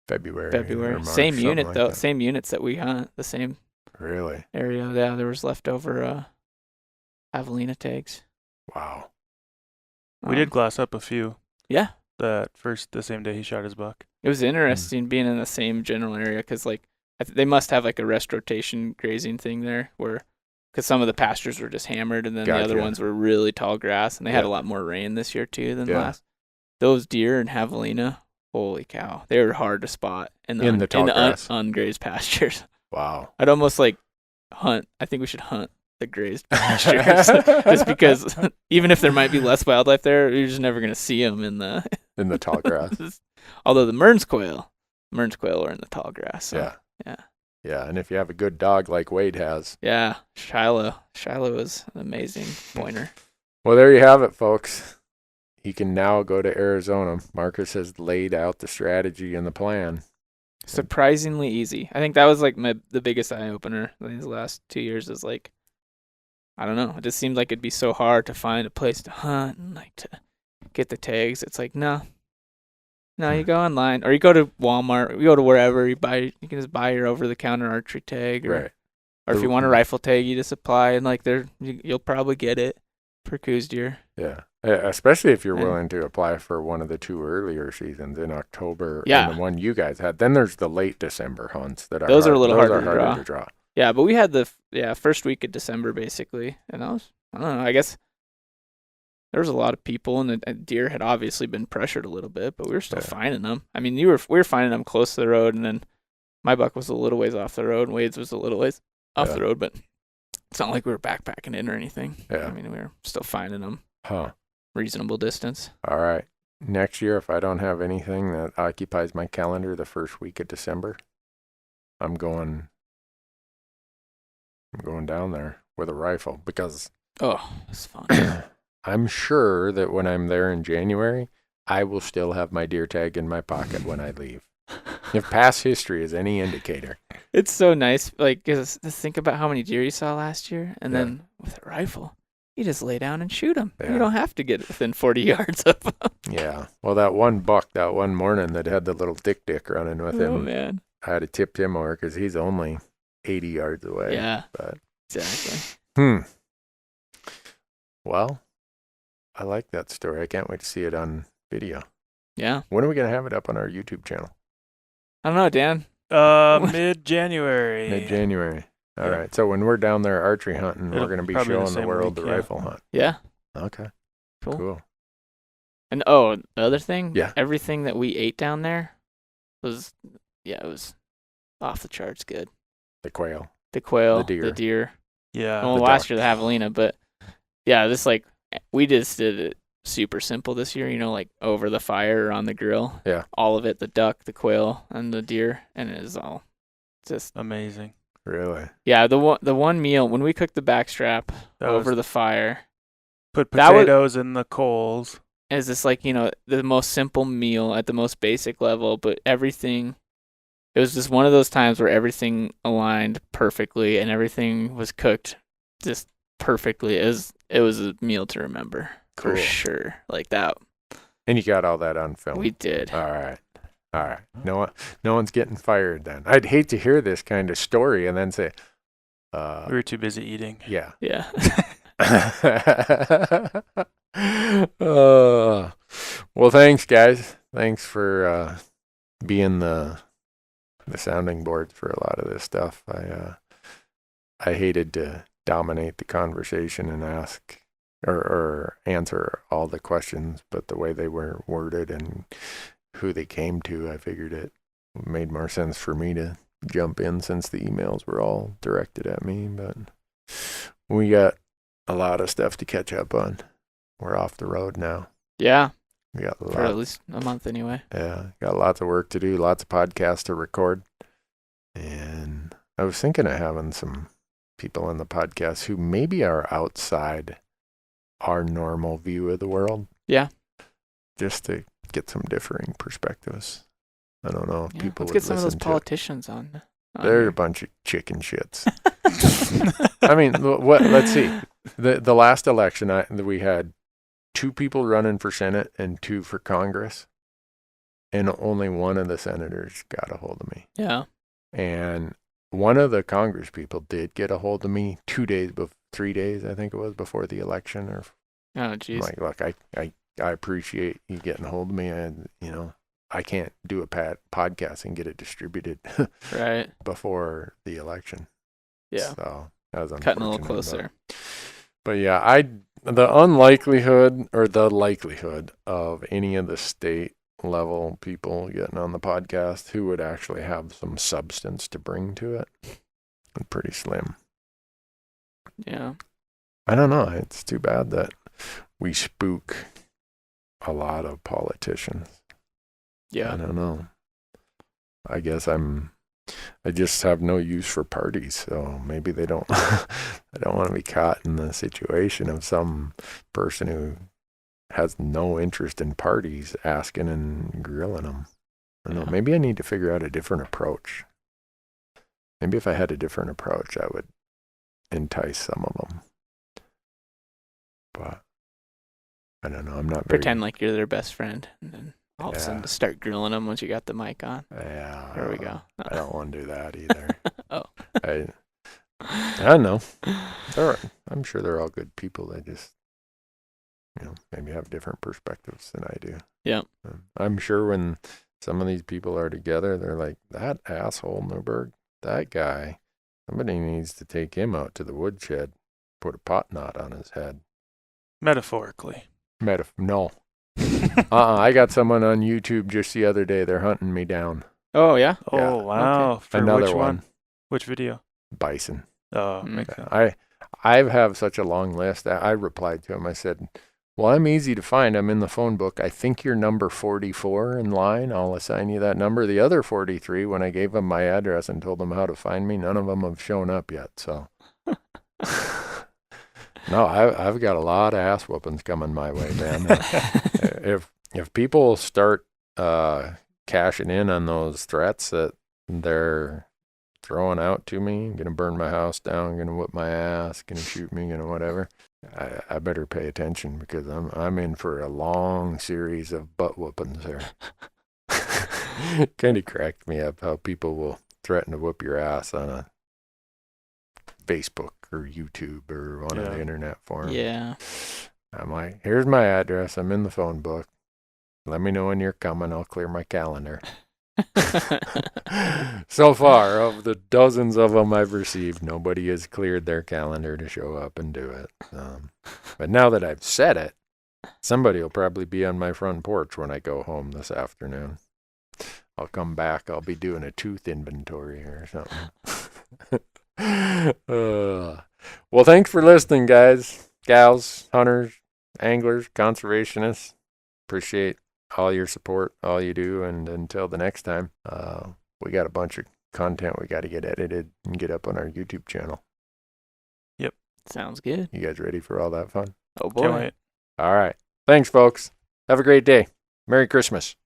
February. February. or March, Same something unit like though. that. Same units that we hunt. The same Really? area. Yeah, there was leftover javelina tags. Wow. We did glass up a few. Yeah. The same day he shot his buck. It was interesting being in the same general area because they must have like a rest rotation grazing thing there because some of the pastures were just hammered and then the other Gotcha. ones were really tall grass and they had a Yeah. lot more rain this year too than Yeah. last. Those deer in javelina, holy cow, they were hard to spot in the tall grass. ungrazed pastures. Wow. I'd almost hunt. I think we should hunt the grazed pastures just because even if there might be less wildlife there, you're just never going to see them in the In the tall grass. Although the Mearns quail are in the tall grass. So, Yeah. Yeah. Yeah. And if you have a good dog like Wade has. Yeah. Shiloh is an amazing pointer. Well, there you have it, folks. He can now go to Arizona. Marcus has laid out the strategy and the plan. Surprisingly easy. I think that was like the biggest eye opener these last 2 years is like, I don't know. It just seems like it'd be so hard to find a place to hunt and like to get the tags. It's like, no, you go online or you go to Walmart, you go to wherever you can just buy your over the counter archery tag, Right. or if you want a rifle tag, you just apply and like you'll probably get it for Coos deer. Yeah. Especially if you're willing to apply for one of the 2 earlier seasons in October Yeah. and the one you guys had. Then there's the late December hunts that are Those are a little those harder are to to draw. Yeah, but we had the first week of December basically, and I don't know. I guess there was a lot of people, and the deer had obviously been pressured a little bit, but we were still finding them. I mean, we were finding them close to the road, and then my buck was a little ways off the road, and Wade's was a little ways off the road, but it's not like we were backpacking in or anything. Yeah. I mean, we were still finding them. Huh. Reasonable distance. All right. Next year, if I don't have anything that occupies my calendar the first week of December, I'm going down there with a rifle because it's fun. I'm sure that when I'm there in January, I will still have my deer tag in my pocket when I leave. If past history is any indicator. It's so nice, like, just think about how many deer you saw last year, and then with a rifle, you just lay down and shoot them. Yeah. You don't have to get within 40 yards of them. Yeah. Well, that one buck, that one morning that had the little dick running with him, Oh, man. I had to tip him over because he's only 80 yards away. Yeah, But exactly. Well, I like that story. I can't wait to see it on video. Yeah. When are we going to have it up on our YouTube channel? I don't know, Dan. Mid-January. Mid-January. All right. So when we're down there archery hunting, we're going to be probably the showing the same world week, the yeah. rifle hunt. Yeah. Okay. Cool. And the other thing, everything that we ate down there was, it was off the charts good. The quail. The quail, the deer. Yeah. Well, last year the javelina, but this we just did it super simple this year, like over the fire or on the grill. Yeah. All of it, the duck, the quail, and the deer, and it is all just amazing. Really? Yeah, the one meal when we cooked the backstrap over the fire. Put potatoes in the coals. Is this the most simple meal at the most basic level, but everything. It was just one of those times where everything aligned perfectly and everything was cooked just perfectly. It was a meal to remember for sure, like that. And you got all that on film. We did. All right. No one's getting fired then. I'd hate to hear this kind of story and then say, we were too busy eating. Yeah. Yeah. Well, thanks, guys. Thanks for being the sounding board for a lot of this stuff. I hated to dominate the conversation and ask or answer all the questions, but the way they were worded and who they came to, I figured it made more sense for me to jump in since the emails were all directed at me. But we got a lot of stuff to catch up on. We're off the road now. Yeah. We got for at least a month anyway. Yeah, got lots of work to do, lots of podcasts to record. And I was thinking of having some people on the podcast who maybe are outside our normal view of the world. Yeah. Just to get some differing perspectives. I don't know if people let's would get some of listen those to politicians on. They're here. a bunch of chicken shits. I mean, let's see. The last election, we had 2 people running for Senate and 2 for Congress. And only one of the senators got a hold of me. Yeah. And one of the Congress people did get a hold of me 3 days, I think it was, before the election. Or Oh, geez. like, look, I appreciate you getting a hold of me. And, I can't do a podcast and get it distributed right before the election. Yeah. So that was cutting a little unfortunate, closer. But yeah, the unlikelihood or the likelihood of any of the state level people getting on the podcast who would actually have some substance to bring to it, pretty slim. Yeah. I don't know. It's too bad that we spook a lot of politicians. Yeah. I don't know. I guess I just have no use for parties, so maybe they don't I don't want to be caught in the situation of some person who has no interest in parties asking and grilling them. I don't know. Yeah. Maybe I need to figure out a different approach. Maybe if I had a different approach, I would entice some of them. But I don't know. I'm not very... Pretend like you're their best friend, and then all of a sudden Yeah. just start grilling them once you got the mic on. Yeah. There we go. I don't want to do that either. Oh. I don't know. I'm sure they're all good people. They just, maybe have different perspectives than I do. Yeah. I'm sure when some of these people are together, they're like, that asshole Newberg, that guy, somebody needs to take him out to the woodshed, put a pot knot on his head. Metaphorically. No. I got someone on YouTube just the other day. They're hunting me down. Oh, yeah? Oh, Yeah. wow. Okay. For Another which one. Which video? Bison. Oh, Mm. makes sense. I have such a long list. I replied to him. I said, well, I'm easy to find. I'm in the phone book. I think you're number 44 in line. I'll assign you that number. The other 43, when I gave them my address and told them how to find me, none of them have shown up yet. So, no, I've got a lot of ass whoopings coming my way, man. If people start cashing in on those threats that they're throwing out to me, gonna burn my house down, gonna whip my ass, gonna shoot me, whatever, I better pay attention, because I'm in for a long series of butt whoopings here. Kind of cracked me up how people will threaten to whoop your ass on a Facebook or YouTube or one of the internet forums. Yeah. I'm like, here's my address. I'm in the phone book. Let me know when you're coming. I'll clear my calendar. So far, of the dozens of them I've received, nobody has cleared their calendar to show up and do it. But now that I've said it, somebody will probably be on my front porch when I go home this afternoon. I'll come back. I'll be doing a tooth inventory or something. Well, thanks for listening, guys, gals, hunters, anglers, conservationists. Appreciate all your support, all you do, and until the next time, we got a bunch of content we got to get edited and get up on our YouTube channel. Yep. Sounds good. You guys ready for all that fun? Oh, boy. Can't wait. All right. Thanks, folks. Have a great day. Merry Christmas.